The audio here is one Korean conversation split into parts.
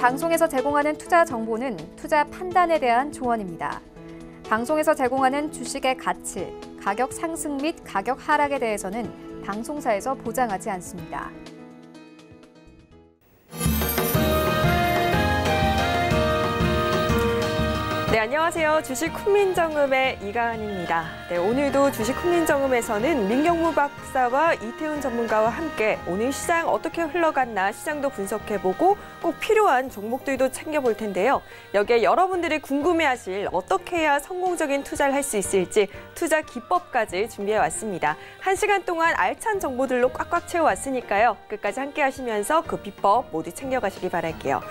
방송에서 제공하는 투자 정보는 투자 판단에 대한 조언입니다. 방송에서 제공하는 주식의 가치, 가격 상승 및 가격 하락에 대해서는 방송사에서 보장하지 않습니다. 네, 안녕하세요. 주식 훈민정음의 이가은입니다. 네, 오늘도 주식 훈민정음에서는 민경무 박사와 이태훈 전문가와 함께 오늘 시장 어떻게 흘러갔나 시장도 분석해보고 꼭 필요한 종목들도 챙겨볼 텐데요. 여기에 여러분들이 궁금해하실 어떻게 해야 성공적인 투자를 할 수 있을지 투자 기법까지 준비해왔습니다. 1시간 동안 알찬 정보들로 꽉꽉 채워왔으니까요. 끝까지 함께 하시면서 그 비법 모두 챙겨가시기 바랄게요.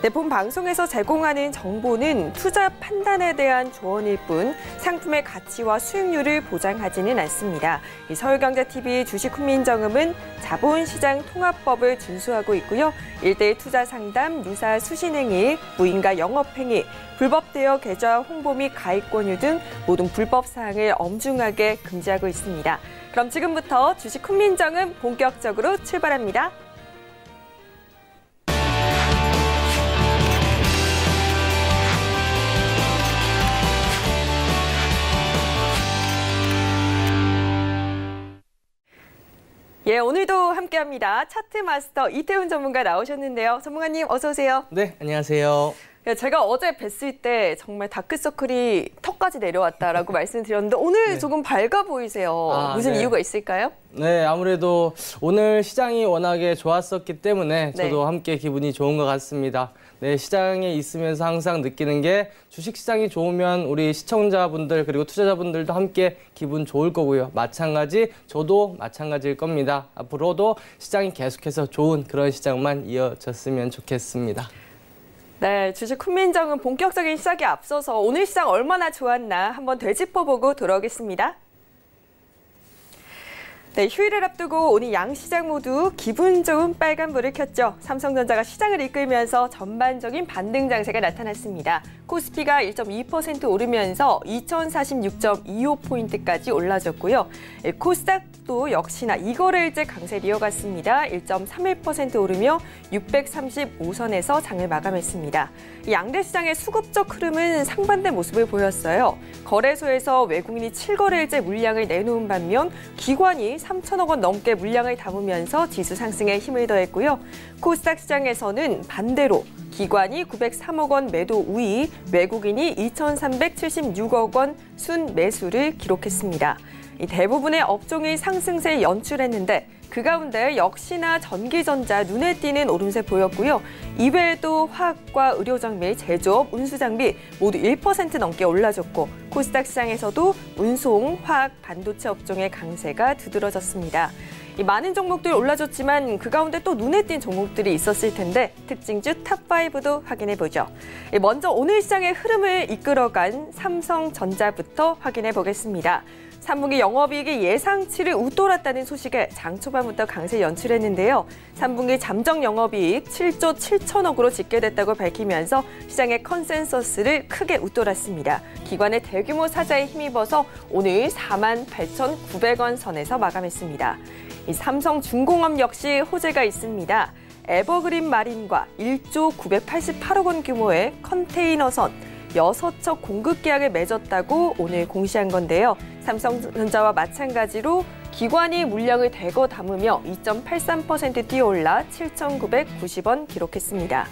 네, 본 방송에서 제공하는 정보는 투자 판단에 대한 조언일 뿐 상품의 가치와 수익률을 보장하지는 않습니다. 서울경제TV 주식 훈민정음은 자본시장 통합법을 준수하고 있고요. 1대1 투자 상담, 유사 수신행위, 무인가 영업행위, 불법 대여 계좌 홍보 및 가입 권유 등 모든 불법 사항을 엄중하게 금지하고 있습니다. 그럼 지금부터 주식 훈민정음 본격적으로 출발합니다. 예, 오늘도 함께합니다. 차트 마스터 이태훈 전문가 나오셨는데요. 전문가님 어서 오세요. 네, 안녕하세요. 제가 어제 뵀을 때 정말 다크서클이 턱까지 내려왔다라고 말씀드렸는데 오늘 네. 조금 밝아 보이세요. 무슨 네. 이유가 있을까요? 네, 아무래도 오늘 시장이 워낙에 좋았었기 때문에 저도 함께 기분이 좋은 것 같습니다. 네, 시장에 있으면서 항상 느끼는 게 주식시장이 좋으면 우리 시청자분들 그리고 투자자분들도 함께 기분 좋을 거고요. 마찬가지, 저도 마찬가지일 겁니다. 앞으로도 시장이 계속해서 좋은 그런 시장만 이어졌으면 좋겠습니다. 네, 주식 훈민정음 본격적인 시작에 앞서서 오늘 시장 얼마나 좋았나 한번 되짚어보고 돌아오겠습니다. 네, 휴일을 앞두고 오늘 양시장 모두 기분 좋은 빨간불을 켰죠. 삼성전자가 시장을 이끌면서 전반적인 반등 장세가 나타났습니다. 코스피가 1.2% 오르면서 2046.25포인트까지 올라졌고요. 코스닥도 역시나 이거래일째 강세를 이어갔습니다. 1.31% 오르며 635선에서 장을 마감했습니다. 양대 시장의 수급적 흐름은 상반된 모습을 보였어요. 거래소에서 외국인이 7거래일째 물량을 내놓은 반면 기관이 3천억 원 넘게 물량을 담으면서 지수 상승에 힘을 더했고요. 코스닥 시장에서는 반대로 기관이 903억 원 매도 우위, 외국인이 2,376억 원 순 매수를 기록했습니다. 대부분의 업종이 상승세를 연출했는데 그 가운데 역시나 전기전자 눈에 띄는 오름세 보였고요. 이외에도 화학과 의료장비, 제조업, 운수장비 모두 1% 넘게 올라졌고 코스닥 시장에서도 운송, 화학, 반도체 업종의 강세가 두드러졌습니다. 많은 종목들 올라줬지만 그 가운데 또 눈에 띈 종목들이 있었을 텐데 특징주 탑5도 확인해보죠. 먼저 오늘 시장의 흐름을 이끌어간 삼성전자부터 확인해보겠습니다. 3분기 영업이익이 예상치를 웃돌았다는 소식에 장 초반부터 강세 연출했는데요. 3분기 잠정 영업이익 7조 7천억으로 집계됐다고 밝히면서 시장의 컨센서스를 크게 웃돌았습니다. 기관의 대규모 사자에 힘입어서 오늘 48,900원 선에서 마감했습니다. 이 삼성중공업 역시 호재가 있습니다. 에버그린 마린과 1조 988억 원 규모의 컨테이너선 6척 공급 계약을 맺었다고 오늘 공시한 건데요. 삼성전자와 마찬가지로 기관이 물량을 대거 담으며 2.83% 뛰어올라 7,990원 기록했습니다.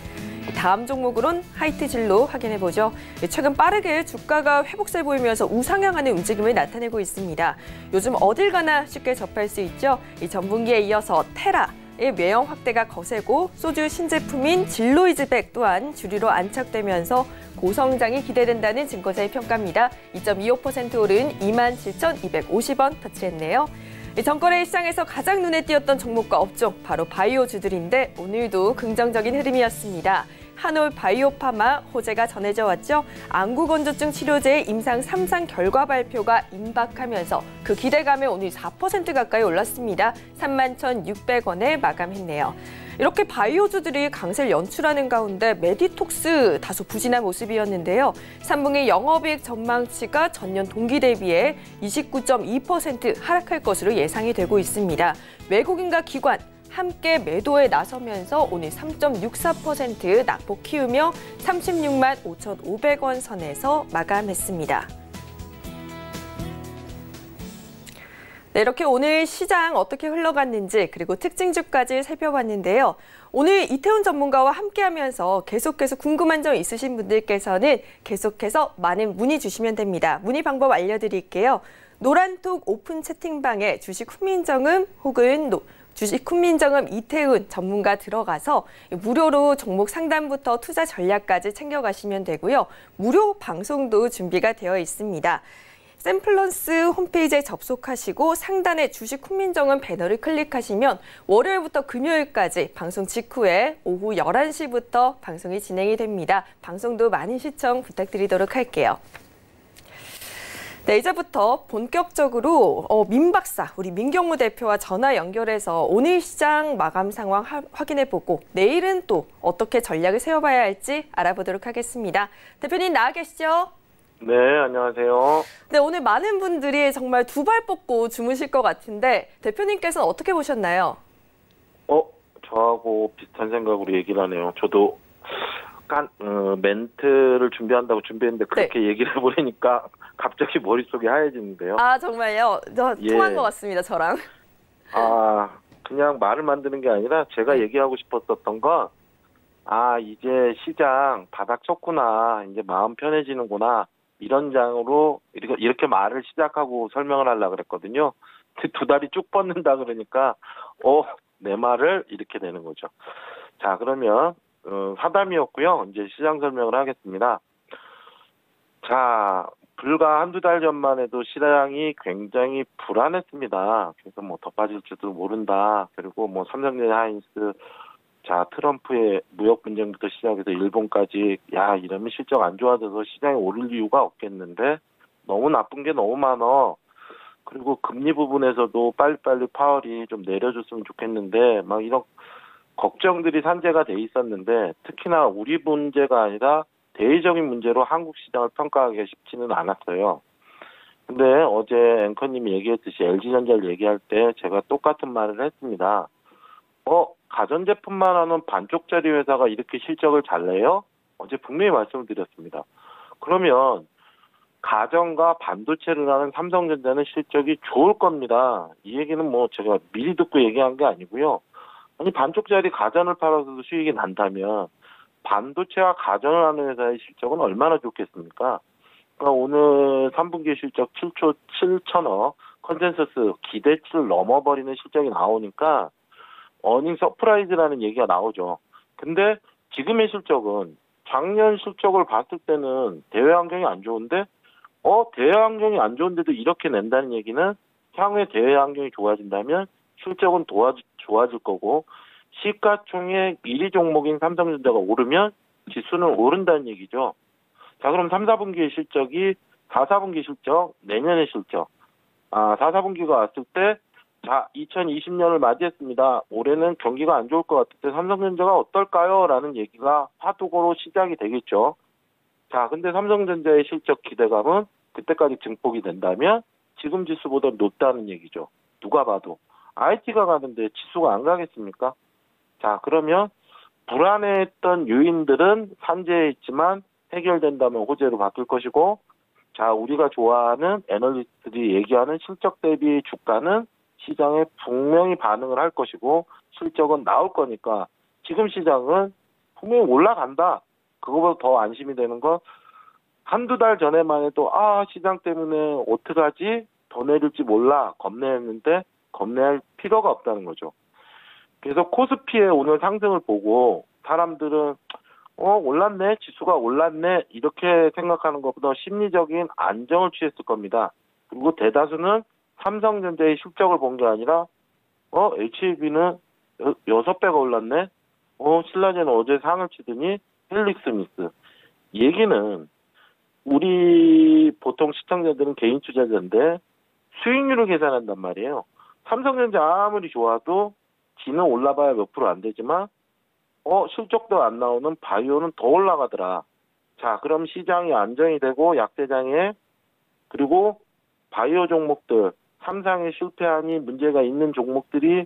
다음 종목으로는 하이트진로 확인해보죠. 최근 빠르게 주가가 회복세 보이면서 우상향하는 움직임을 나타내고 있습니다. 요즘 어딜 가나 쉽게 접할 수 있죠. 이 전분기에 이어서 테라의 매형 확대가 거세고 소주 신제품인 진로이즈백 또한 주류로 안착되면서 고성장이 기대된다는 증권사의 평가입니다. 2.25% 오른 27,250원 터치했네요. 전거래 시장에서 가장 눈에 띄었던 종목과 업종, 바로 바이오주들인데 오늘도 긍정적인 흐름이었습니다. 한올 바이오파마 호재가 전해져 왔죠. 안구건조증 치료제의 임상 3상 결과 발표가 임박하면서 그 기대감에 오늘 4% 가까이 올랐습니다. 31,600원에 마감했네요. 이렇게 바이오주들이 강세를 연출하는 가운데 메디톡스 다소 부진한 모습이었는데요. 3분기 영업이익 전망치가 전년 동기 대비해 29.2% 하락할 것으로 예상이 되고 있습니다. 외국인과 기관, 함께 매도에 나서면서 오늘 3.64% 낙폭 키우며 36만 5,500원 선에서 마감했습니다. 네, 이렇게 오늘 시장 어떻게 흘러갔는지 그리고 특징주까지 살펴봤는데요. 오늘 이태훈 전문가와 함께하면서 계속해서 궁금한 점 있으신 분들께서는 계속해서 많은 문의 주시면 됩니다. 문의 방법 알려드릴게요. 노란톡 오픈 채팅방에 주식 훈민정음 혹은 주식 훈민정음 이태훈 전문가 들어가서 무료로 종목 상담부터 투자 전략까지 챙겨가시면 되고요. 무료 방송도 준비가 되어 있습니다. 샘플런스 홈페이지에 접속하시고 상단에 주식 훈민정음 배너를 클릭하시면 월요일부터 금요일까지 방송 직후에 오후 11시부터 방송이 진행이 됩니다. 방송도 많은 시청 부탁드리도록 할게요. 네, 이제부터 본격적으로 민 박사, 우리 민경무 대표와 전화 연결해서 오늘 시장 마감 상황 확인해보고 내일은 또 어떻게 전략을 세워봐야 할지 알아보도록 하겠습니다. 대표님 나와 계시죠? 네, 안녕하세요. 네, 오늘 많은 분들이 정말 두 발 뻗고 주무실 것 같은데 대표님께서는 어떻게 보셨나요? 저하고 비슷한 생각으로 얘기를 하네요. 저도 멘트를 준비한다고 준비했는데 그렇게 얘기를 해버리니까 갑자기 머릿속이 하얘지는데요. 아, 정말요? 통한 것 같습니다, 저랑. 그냥 말을 만드는 게 아니라 제가 얘기하고 싶었던 건 이제 시장 바닥 쳤구나, 이제 마음 편해지는구나, 이런 장으로 이렇게 말을 시작하고 설명을 하려고 그랬거든요. 두 다리 쭉 뻗는다 그러니까 내 말을 이렇게 되는 거죠. 자, 그러면 사담이었고요. 이제 시장 설명을 하겠습니다. 자, 불과 한두 달 전만 해도 시장이 굉장히 불안했습니다. 그래서 더 빠질지도 모른다. 그리고 삼성전자, 하이닉스, 트럼프의 무역 분쟁부터 시작해서 일본까지 이러면 실적 안 좋아져서 시장이 오를 이유가 없겠는데 너무 나쁜 게 너무 많아. 그리고 금리 부분에서도 빨리빨리 파월이 좀 내려줬으면 좋겠는데 이런 걱정들이 산재가 돼 있었는데 특히나 우리 문제가 아니라 대외적인 문제로 한국 시장을 평가하기가 쉽지는 않았어요. 근데 어제 앵커님이 얘기했듯이 LG전자를 얘기할 때 제가 똑같은 말을 했습니다. 가전제품만 하는 반쪽짜리 회사가 이렇게 실적을 잘 내요? 어제 분명히 말씀을 드렸습니다. 그러면 가전과 반도체를 하는 삼성전자는 실적이 좋을 겁니다. 이 얘기는 제가 미리 듣고 얘기한 게 아니고요. 아니, 반쪽짜리 가전을 팔아서도 수익이 난다면 반도체와 가전을 하는 회사의 실적은 얼마나 좋겠습니까? 그러니까 오늘 3분기 실적 7조 7천억, 컨센서스 기대치를 넘어버리는 실적이 나오니까 어닝 서프라이즈라는 얘기가 나오죠. 근데 지금의 실적은 작년 실적을 봤을 때는 대외 환경이 안 좋은데 대외 환경이 안 좋은데도 이렇게 낸다는 얘기는 향후에 대외 환경이 좋아진다면 실적은 좋아질 거고 시가총액 1위 종목인 삼성전자가 오르면 지수는 오른다는 얘기죠. 자, 그럼 3, 4분기의 실적이 4, 4분기 실적, 내년의 실적. 4, 4분기가 왔을 때 2020년을 맞이했습니다. 올해는 경기가 안 좋을 것 같을 때 삼성전자가 어떨까요? 라는 얘기가 화두고로 시작이 되겠죠. 자, 근데 삼성전자의 실적 기대감은 그때까지 증폭이 된다면 지금 지수보다 높다는 얘기죠. 누가 봐도. IT가 가는데 지수가 안 가겠습니까? 자, 그러면 불안해했던 요인들은 산재해 있지만 해결된다면 호재로 바뀔 것이고, 자, 우리가 좋아하는 애널리스트들이 얘기하는 실적 대비 주가는 시장에 분명히 반응을 할 것이고 실적은 나올 거니까 지금 시장은 분명히 올라간다. 그거보다 더 안심이 되는 건 한두 달 전에만 해도 시장 때문에 어떡하지? 더 내릴지 몰라. 겁내했는데 겁내할 필요가 없다는 거죠. 그래서 코스피의 오늘 상승을 보고 사람들은 올랐네, 지수가 올랐네 이렇게 생각하는 것보다 심리적인 안정을 취했을 겁니다. 그리고 대다수는 삼성전자의 실적을 본 게 아니라 HLB는 6배가 올랐네. 신라제는 어제 상을 치더니 헬릭스미스. 얘기는 우리 보통 시청자들은 개인 투자자인데 수익률을 계산한단 말이에요. 삼성전자 아무리 좋아도 지는 올라봐야 몇 프로 안 되지만 실적도 안 나오는 바이오는 더 올라가더라. 자, 그럼 시장이 안정이 되고 약세장에 그리고 바이오 종목들 3상에 실패하니 문제가 있는 종목들이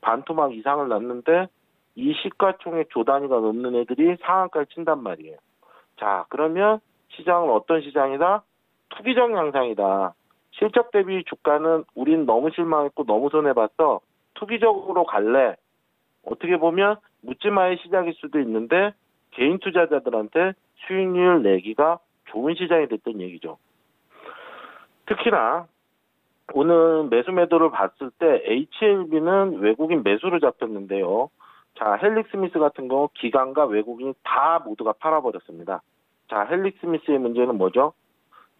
반토막 이상을 났는데 이 시가총액 조 단위가 넘는 애들이 상한가를 친단 말이에요. 자, 그러면 시장은 어떤 시장이다? 투기적 양상이다. 실적 대비 주가는 우린 너무 실망했고 너무 손해봤어. 투기적으로 갈래. 어떻게 보면 묻지마의 시작일 수도 있는데 개인 투자자들한테 수익률 내기가 좋은 시장이 됐던 얘기죠. 특히나 오늘 매수 매도를 봤을 때 HLB는 외국인 매수로 잡혔는데요. 자, 헬릭스미스 같은 경우 기관과 외국인이 다 모두가 팔아버렸습니다. 자, 헬릭스미스의 문제는 뭐죠?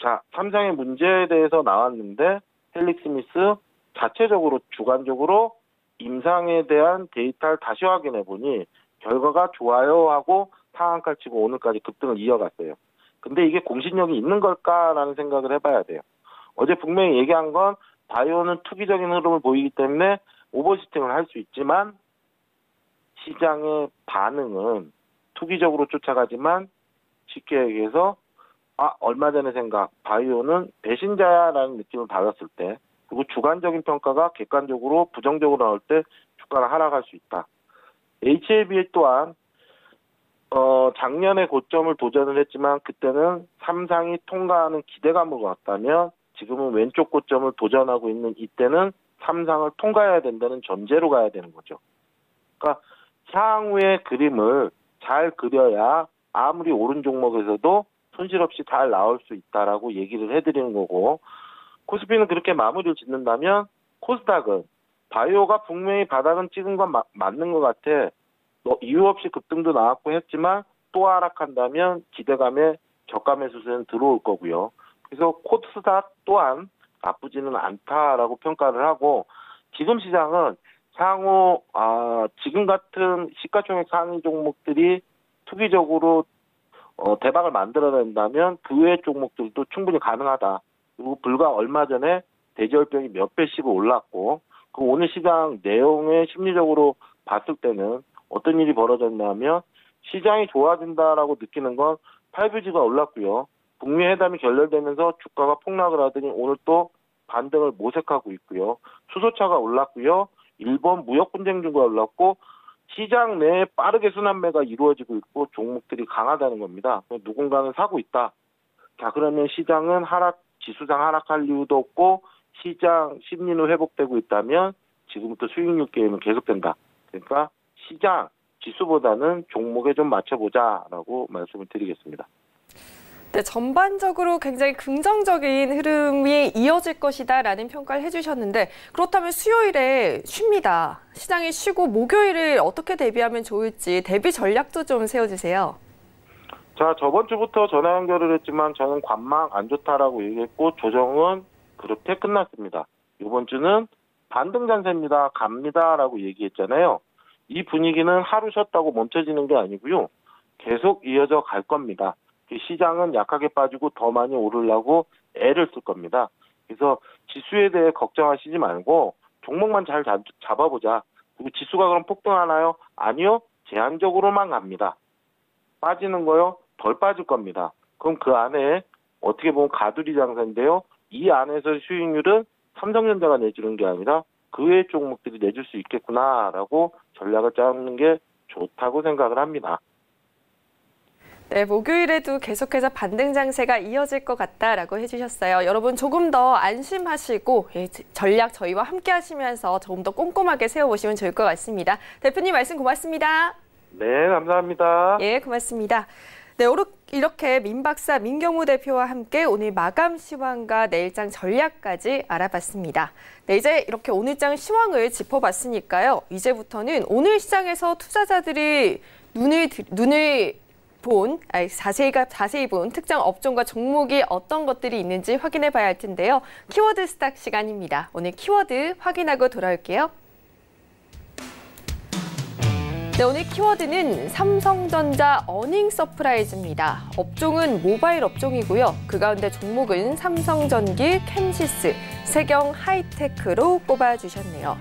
자, 삼성의 문제에 대해서 나왔는데 헬릭스미스 자체적으로 주관적으로 임상에 대한 데이터를 다시 확인해 보니 결과가 좋아요 하고 상한가를 치고 오늘까지 급등을 이어갔어요. 근데 이게 공신력이 있는 걸까라는 생각을 해봐야 돼요. 어제 분명히 얘기한 건 바이오는 투기적인 흐름을 보이기 때문에 오버슈팅을 할 수 있지만 시장의 반응은 투기적으로 쫓아가지만 쉽게 얘기해서 얼마 전에 생각 바이오는 배신자야라는 느낌을 받았을 때 그리고 주관적인 평가가 객관적으로 부정적으로 나올 때 주가가 하락할 수 있다. HLB 또한 작년에 고점을 도전을 했지만 그때는 삼상이 통과하는 기대감을 갖다면 지금은 왼쪽 고점을 도전하고 있는 이때는 삼상을 통과해야 된다는 전제로 가야 되는 거죠. 그러니까 향후의 그림을 잘 그려야 아무리 오른 종목에서도 손실 없이 잘 나올 수 있다라고 얘기를 해드리는 거고 코스피는 그렇게 마무리를 짓는다면 코스닥은 바이오가 분명히 바닥은 찍은 건 맞는 것 같아. 이유 없이 급등도 나왔고 했지만 또 하락한다면 기대감에 저가 매수세는 들어올 거고요. 그래서 코스닥 또한 나쁘지는 않다라고 평가를 하고 지금 시장은 향후 지금 같은 시가총액 상위 종목들이 투기적으로 대박을 만들어낸다면 그 외의 종목들도 충분히 가능하다. 그리고 불과 얼마 전에 대지열병이 몇 배씩 올랐고 그 오늘 시장 내용에 심리적으로 봤을 때는 어떤 일이 벌어졌냐면 시장이 좋아진다라고 느끼는 건 8뷰지가 올랐고요. 북미 회담이 결렬되면서 주가가 폭락을 하더니 오늘 또 반등을 모색하고 있고요. 수소차가 올랐고요. 일본 무역 분쟁주가 올랐고 시장 내에 빠르게 순환매가 이루어지고 있고 종목들이 강하다는 겁니다. 누군가는 사고 있다. 자, 그러면 시장은 지수상 하락할 이유도 없고 시장 심리는 회복되고 있다면 지금부터 수익률 게임은 계속된다. 그러니까 시장 지수보다는 종목에 좀 맞춰보자라고 말씀을 드리겠습니다. 네, 전반적으로 굉장히 긍정적인 흐름이 이어질 것이다라는 평가를 해주셨는데 그렇다면 수요일에 쉽니다. 시장이 쉬고 목요일을 어떻게 대비하면 좋을지 대비 전략도 좀 세워주세요. 자, 저번 주부터 전화 연결을 했지만 저는 관망 안 좋다라고 얘기했고 조정은 그렇게 끝났습니다. 이번 주는 반등 잔세입니다. 갑니다라고 얘기했잖아요. 이 분위기는 하루 쉬었다고 멈춰지는 게 아니고요. 계속 이어져 갈 겁니다. 시장은 약하게 빠지고 더 많이 오르려고 애를 쓸 겁니다. 그래서 지수에 대해 걱정하시지 말고 종목만 잘 잡아보자. 그리고 지수가 그럼 폭등하나요? 아니요. 제한적으로만 갑니다. 빠지는 거요? 덜 빠질 겁니다. 그럼 그 안에 어떻게 보면 가두리 장사인데요. 이 안에서 수익률은 삼성전자가 내주는 게 아니라 그 외의 종목들이 내줄 수 있겠구나라고 전략을 짜는 게 좋다고 생각을 합니다. 네, 목요일에도 계속해서 반등 장세가 이어질 것 같다라고 해주셨어요. 여러분 조금 더 안심하시고 전략 저희와 함께 하시면서 조금 더 꼼꼼하게 세워보시면 좋을 것 같습니다. 대표님 말씀 고맙습니다. 네, 감사합니다. 예, 고맙습니다. 네, 이렇게 민박사 민경우 대표와 함께 오늘 마감 시황과 내일장 전략까지 알아봤습니다. 네, 이제 이렇게 오늘장 시황을 짚어봤으니까요. 이제부터는 오늘 시장에서 투자자들이 자세히 본 특정 업종과 종목이 어떤 것들이 있는지 확인해 봐야 할 텐데요. 키워드 스탁 시간입니다. 오늘 키워드 확인하고 돌아올게요. 네, 오늘 키워드는 삼성전자 어닝 서프라이즈입니다. 업종은 모바일 업종이고요. 그 가운데 종목은 삼성전기, 캠시스, 세경 하이테크로 꼽아주셨네요.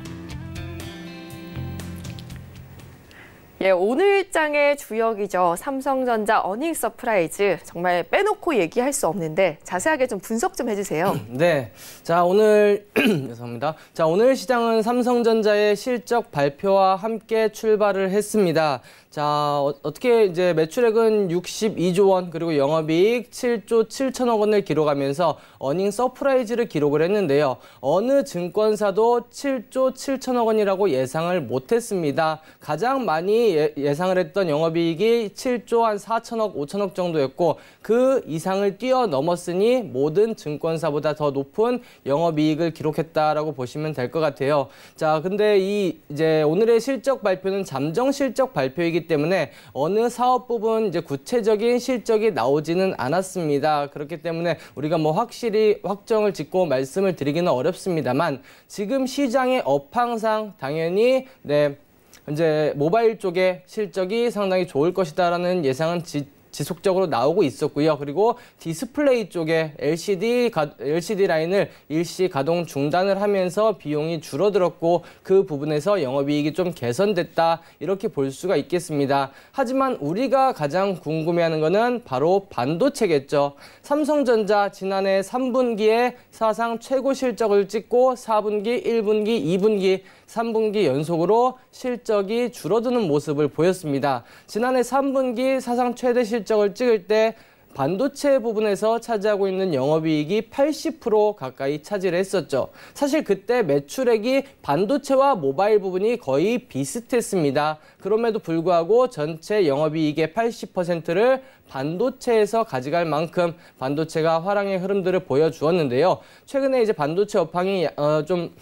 예, 오늘 장의 주역이죠. 삼성전자 어닝 서프라이즈. 정말 빼놓고 얘기할 수 없는데 자세하게 좀 분석 좀 해주세요. 네. 자, 오늘 죄송합니다. 자, 오늘 시장은 삼성전자의 실적 발표와 함께 출발을 했습니다. 자, 어떻게 이제 매출액은 62조 원, 그리고 영업이익 7조 7천억 원을 기록하면서 어닝 서프라이즈를 기록을 했는데요. 어느 증권사도 7조 7천억 원이라고 예상을 못했습니다. 가장 많이 예상을 했던 영업이익이 7조 한 4천억, 5천억 정도였고 그 이상을 뛰어넘었으니 모든 증권사보다 더 높은 영업이익을 기록했다라고 보시면 될 것 같아요. 자, 근데 이제 오늘의 실적 발표는 잠정 실적 발표이기 때문에 어느 사업 부분 이제 구체적인 실적이 나오지는 않았습니다. 그렇기 때문에 우리가 뭐 확실히 확정을 짓고 말씀을 드리기는 어렵습니다만 지금 시장의 업황상 당연히 이제 모바일 쪽의 실적이 상당히 좋을 것이다라는 예상은 지속적으로 나오고 있었고요. 그리고 디스플레이 쪽에 LCD 라인을 일시 가동 중단을 하면서 비용이 줄어들었고 그 부분에서 영업이익이 좀 개선됐다 이렇게 볼 수가 있겠습니다. 하지만 우리가 가장 궁금해하는 것은 바로 반도체겠죠. 삼성전자 지난해 3분기에 사상 최고 실적을 찍고 4분기, 1분기, 2분기 3분기 연속으로 실적이 줄어드는 모습을 보였습니다. 지난해 3분기 사상 최대 실적을 찍을 때 반도체 부분에서 차지하고 있는 영업이익이 80% 가까이 차지를 했었죠. 사실 그때 매출액이 반도체와 모바일 부분이 거의 비슷했습니다. 그럼에도 불구하고 전체 영업이익의 80%를 반도체에서 가져갈 만큼 반도체가 화랑의 흐름들을 보여주었는데요. 최근에 이제 반도체 업황이 좀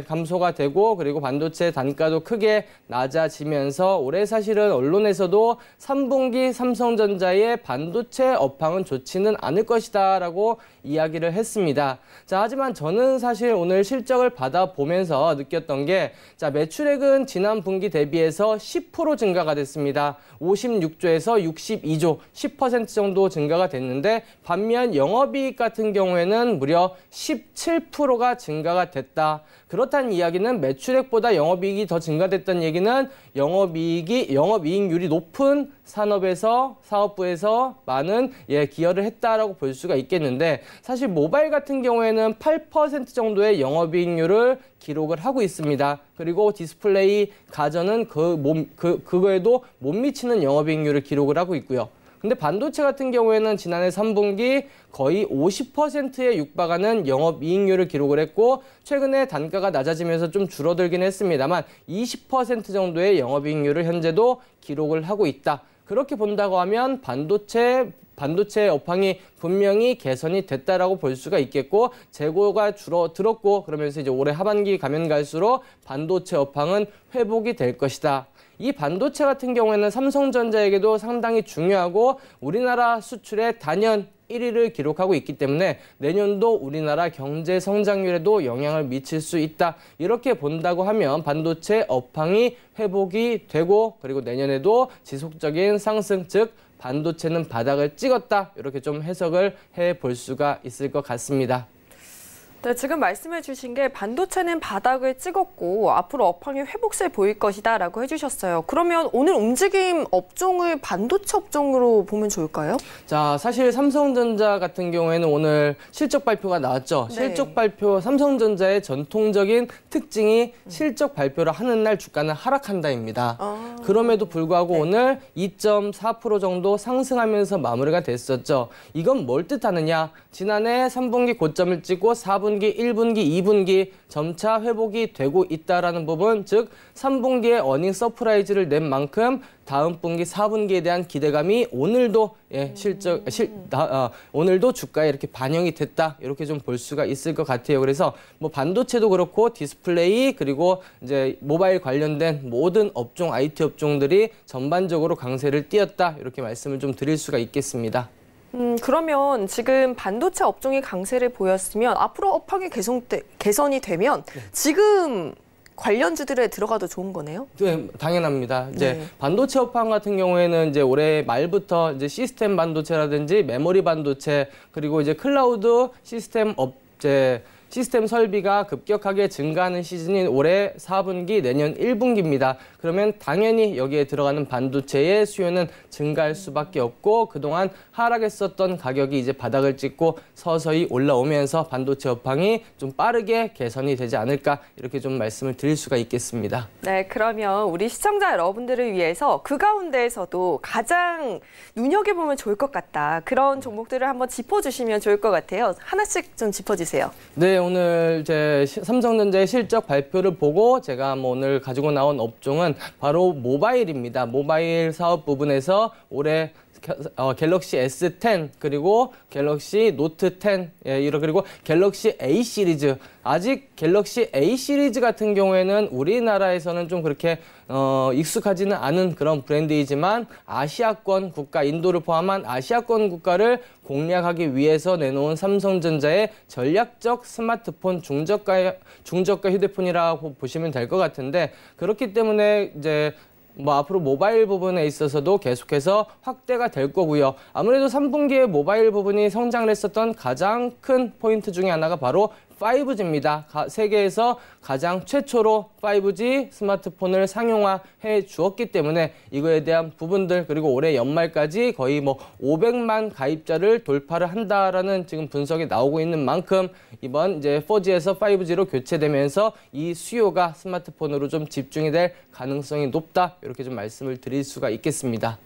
감소가 되고 그리고 반도체 단가도 크게 낮아지면서 올해 사실은 언론에서도 3분기 삼성전자의 반도체 업황은 좋지는 않을 것이다라고 이야기를 했습니다. 자, 하지만 저는 사실 오늘 실적을 받아보면서 느꼈던 게 매출액은 지난 분기 대비해서 10% 증가가 됐습니다. 56조에서 62조, 10% 정도 증가가 됐는데 반면 영업이익 같은 경우에는 무려 17%가 증가가 됐다. 그렇다는 이야기는 매출액보다 영업이익이 더 증가됐다는 얘기는 영업이익률이 높은 사업부에서 많은 기여를 했다라고 볼 수가 있겠는데 사실 모바일 같은 경우에는 8% 정도의 영업이익률을 기록을 하고 있습니다. 그리고 디스플레이, 가전은 그거에도 못 미치는 영업이익률을 기록을 하고 있고요. 근데 반도체 같은 경우에는 지난해 3분기 거의 50%에 육박하는 영업이익률을 기록을 했고 최근에 단가가 낮아지면서 좀 줄어들긴 했습니다만 20% 정도의 영업이익률을 현재도 기록을 하고 있다. 그렇게 본다고 하면 반도체 업황이 분명히 개선이 됐다라고 볼 수가 있겠고 재고가 줄어들었고 그러면서 이제 올해 하반기 가면 갈수록 반도체 업황은 회복이 될 것이다. 이 반도체 같은 경우에는 삼성전자에게도 상당히 중요하고 우리나라 수출의 단연 1위를 기록하고 있기 때문에 내년도 우리나라 경제 성장률에도 영향을 미칠 수 있다. 이렇게 본다고 하면 반도체 업황이 회복이 되고 그리고 내년에도 지속적인 상승, 즉 반도체는 바닥을 찍었다. 이렇게 좀 해석을 해볼 수가 있을 것 같습니다. 네, 지금 말씀해 주신 게 반도체는 바닥을 찍었고 앞으로 업황이 회복세 보일 것이다 라고 해주셨어요. 그러면 오늘 움직임 업종을 반도체 업종으로 보면 좋을까요? 자, 사실 삼성전자 같은 경우에는 오늘 실적 발표가 나왔죠. 네. 실적 발표, 삼성전자의 전통적인 특징이 실적 발표를 하는 날 주가는 하락한다입니다. 그럼에도 불구하고 오늘 2.4% 정도 상승하면서 마무리가 됐었죠. 이건 뭘 뜻하느냐? 지난해 3분기 고점을 찍고 4분기, 1분기, 2분기 점차 회복이 되고 있다라는 부분, 즉 3분기에 어닝 서프라이즈를 낸 만큼 다음 분기, 4분기에 대한 기대감이 오늘도 오늘도 주가에 이렇게 반영이 됐다. 이렇게 좀 볼 수가 있을 것 같아요. 그래서 뭐 반도체도 그렇고 디스플레이 그리고 이제 모바일 관련된 모든 업종, IT 업종들이 전반적으로 강세를 띄었다. 이렇게 말씀을 좀 드릴 수가 있겠습니다. 그러면 지금 반도체 업종이 강세를 보였으면 앞으로 업황이 개선이 되면 지금 관련주들에 들어가도 좋은 거네요? 네, 당연합니다. 이제 반도체 업황 같은 경우에는 이제 올해 말부터 이제 시스템 반도체라든지 메모리 반도체 그리고 이제 클라우드 시스템 시스템 설비가 급격하게 증가하는 시즌인 올해 4분기, 내년 1분기입니다. 그러면 당연히 여기에 들어가는 반도체의 수요는 증가할 수밖에 없고 그동안 하락했었던 가격이 이제 바닥을 찍고 서서히 올라오면서 반도체 업황이 좀 빠르게 개선이 되지 않을까 이렇게 좀 말씀을 드릴 수가 있겠습니다. 네, 그러면 우리 시청자 여러분들을 위해서 그 가운데에서도 가장 눈여겨보면 좋을 것 같다. 그런 종목들을 한번 짚어주시면 좋을 것 같아요. 하나씩 좀 짚어주세요. 네, 오늘 제 삼성전자의 실적 발표를 보고 제가 오늘 가지고 나온 업종은 바로 모바일입니다. 모바일 사업 부분에서 올해 갤럭시 S10 그리고 갤럭시 노트 10 그리고 갤럭시 A 시리즈 아직 갤럭시 A 시리즈 같은 경우에는 우리나라에서는 좀 그렇게 익숙하지는 않은 그런 브랜드이지만 아시아권 국가 인도를 포함한 아시아권 국가를 공략하기 위해서 내놓은 삼성전자의 전략적 스마트폰 중저가 휴대폰이라고 보시면 될 것 같은데 그렇기 때문에 이제 앞으로 모바일 부분에 있어서도 계속해서 확대가 될 거고요. 아무래도 3분기에 모바일 부분이 성장을 했었던 가장 큰 포인트 중에 하나가 바로 5G입니다. 세계에서 가장 최초로 5G 스마트폰을 상용화해 주었기 때문에 이거에 대한 부분들 그리고 올해 연말까지 거의 500만 가입자를 돌파를 한다라는 지금 분석이 나오고 있는 만큼 이번 이제 4G에서 5G로 교체되면서 이 수요가 스마트폰으로 좀 집중이 될 가능성이 높다 이렇게 좀 말씀을 드릴 수가 있겠습니다.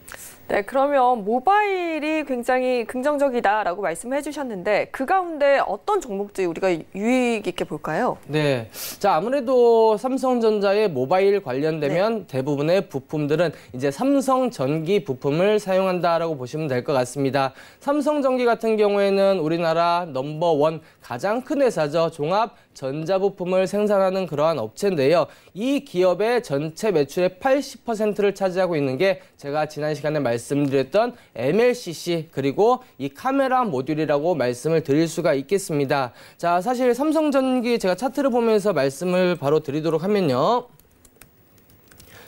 네, 그러면 모바일이 굉장히 긍정적이다라고 말씀해 주셨는데 그 가운데 어떤 종목들이 우리가 유익 있게 볼까요? 네, 자 아무래도 삼성전자의 모바일 관련되면 대부분의 부품들은 이제 삼성전기 부품을 사용한다라고 보시면 될 것 같습니다. 삼성전기 같은 경우에는 우리나라 넘버원 가장 큰 회사죠. 종합 전자부품을 생산하는 그러한 업체인데요. 이 기업의 전체 매출의 80%를 차지하고 있는 게 제가 지난 시간에 말씀드렸던 MLCC 그리고 이 카메라 모듈이라고 말씀을 드릴 수가 있겠습니다. 자, 사실 삼성전기 제가 차트를 보면서 말씀을 바로 드리도록 하면요.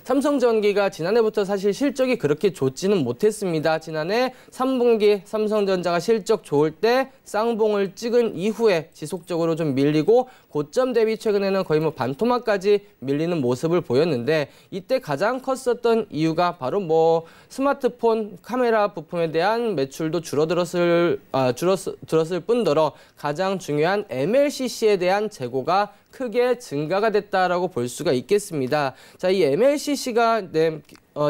삼성전기가 지난해부터 사실 실적이 그렇게 좋지는 못했습니다. 지난해 3분기 삼성전자가 실적 좋을 때 쌍봉을 찍은 이후에 지속적으로 좀 밀리고 고점 대비 최근에는 거의 반토막까지 밀리는 모습을 보였는데 이때 가장 컸었던 이유가 바로 스마트폰 카메라 부품에 대한 매출도 줄었을 뿐더러 가장 중요한 MLCC에 대한 재고가 크게 증가가 됐다라고 볼 수가 있겠습니다. 자, 이 MLCC가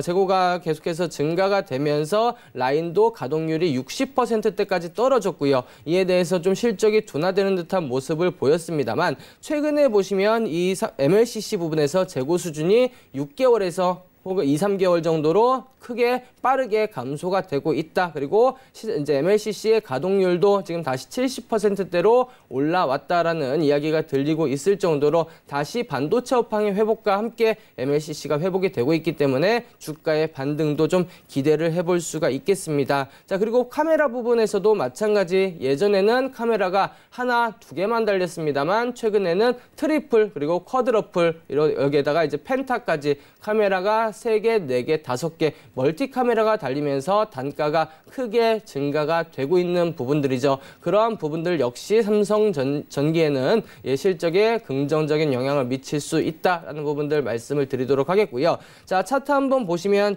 재고가 계속해서 증가가 되면서 라인도 가동률이 60%대까지 떨어졌고요. 이에 대해서 좀 실적이 둔화되는 듯한 모습을 보였습니다만 최근에 보시면 이 MLCC 부분에서 재고 수준이 6개월에서 혹은 2, 3개월 정도로 크게 빠르게 감소가 되고 있다. 그리고 이제 MLCC의 가동률도 지금 다시 70%대로 올라왔다라는 이야기가 들리고 있을 정도로 다시 반도체 업황의 회복과 함께 MLCC가 회복이 되고 있기 때문에 주가의 반등도 좀 기대를 해볼 수가 있겠습니다. 자, 그리고 카메라 부분에서도 마찬가지 예전에는 카메라가 하나, 두 개만 달렸습니다만 최근에는 트리플 그리고 쿼드러플 여기에다가 이제 펜타까지 카메라가 3개, 4개, 5개 멀티 카메라가 달리면서 단가가 크게 증가가 되고 있는 부분들이죠. 그러한 부분들 역시 삼성전기에는 실적에 긍정적인 영향을 미칠 수 있다라는 부분들 말씀을 드리도록 하겠고요. 자, 차트 한번 보시면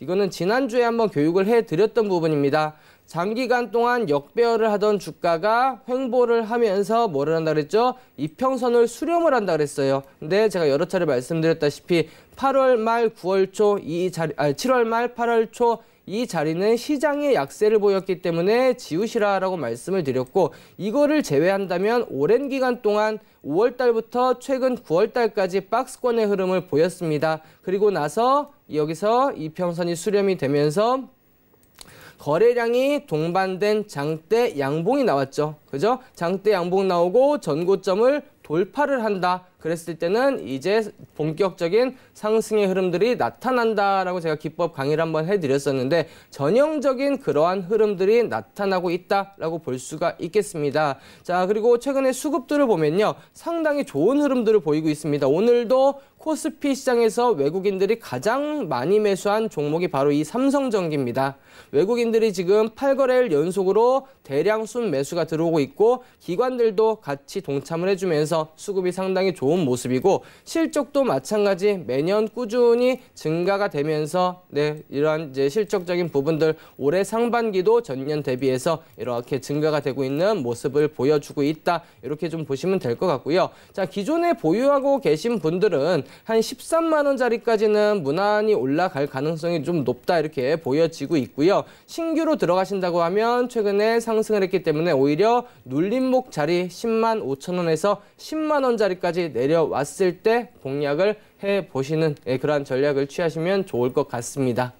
이거는 지난주에 한번 교육을 해드렸던 부분입니다. 장기간 동안 역배열을 하던 주가가 횡보를 하면서 뭐를 한다 그랬죠? 이평선을 수렴을 한다 그랬어요. 근데 제가 여러 차례 말씀드렸다시피 8월 말 9월 초 7월 말 8월 초 이 자리는 시장의 약세를 보였기 때문에 지우시라라고 말씀을 드렸고 이거를 제외한다면 오랜 기간 동안 5월 달부터 최근 9월 달까지 박스권의 흐름을 보였습니다. 그리고 나서 여기서 이평선이 수렴이 되면서 거래량이 동반된 장대 양봉이 나왔죠. 그죠? 장대 양봉 나오고 전고점을 돌파를 한다. 그랬을 때는 이제 본격적인 상승의 흐름들이 나타난다라고 제가 기법 강의를 한번 해드렸었는데 전형적인 그러한 흐름들이 나타나고 있다라고 볼 수가 있겠습니다. 자, 그리고 최근에 수급들을 보면요. 상당히 좋은 흐름들을 보이고 있습니다. 오늘도 코스피 시장에서 외국인들이 가장 많이 매수한 종목이 바로 이 삼성전기입니다. 외국인들이 지금 8거래일 연속으로 대량 순매수가 들어오고 있고 기관들도 같이 동참을 해주면서 수급이 상당히 좋은 모습이고 실적도 마찬가지 매년 꾸준히 증가가 되면서 이러한 이제 실적적인 부분들 올해 상반기도 전년 대비해서 이렇게 증가가 되고 있는 모습을 보여주고 있다. 이렇게 좀 보시면 될 것 같고요. 자, 기존에 보유하고 계신 분들은 한 13만 원짜리까지는 무난히 올라갈 가능성이 좀 높다 이렇게 보여지고 있고요. 신규로 들어가신다고 하면 최근에 상승을 했기 때문에 오히려 눌림목 자리 10만 5천 원에서 10만 원짜리까지 내려왔을 때 공략을 해보시는 그러한 전략을 취하시면 좋을 것 같습니다.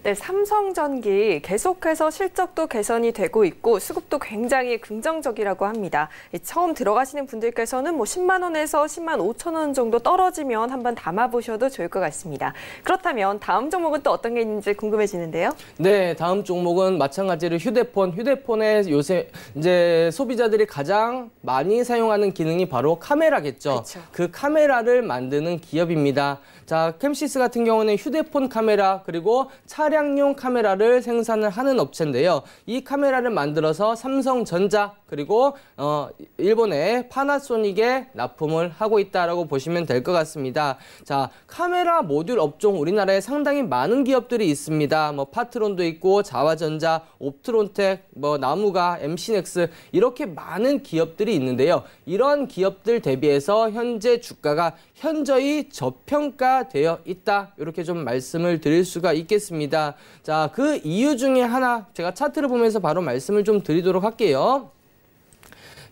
네, 삼성전기 계속해서 실적도 개선이 되고 있고 수급도 굉장히 긍정적이라고 합니다. 처음 들어가시는 분들께서는 10만 원에서 10만 5천 원 정도 떨어지면 한번 담아보셔도 좋을 것 같습니다. 그렇다면 다음 종목은 또 어떤 게 있는지 궁금해지는데요. 네, 다음 종목은 마찬가지로 휴대폰에 요새 이제 소비자들이 가장 많이 사용하는 기능이 바로 카메라겠죠. 그렇죠. 그 카메라를 만드는 기업입니다. 자, 캠시스 같은 경우는 휴대폰 카메라 그리고 차량용 카메라를 생산을 하는 업체인데요. 이 카메라를 만들어서 삼성전자 그리고 일본의 파나소닉에 납품을 하고 있다라고 보시면 될 것 같습니다. 자, 카메라 모듈 업종 우리나라에 상당히 많은 기업들이 있습니다. 파트론도 있고 자와전자, 옵트론텍, 나무가, MC넥스 이렇게 많은 기업들이 있는데요. 이런 기업들 대비해서 현재 주가가 현저히 저평가되어 있다. 이렇게 좀 말씀을 드릴 수가 있겠습니다. 자, 그 이유 중에 하나 제가 차트를 보면서 바로 말씀을 좀 드리도록 할게요.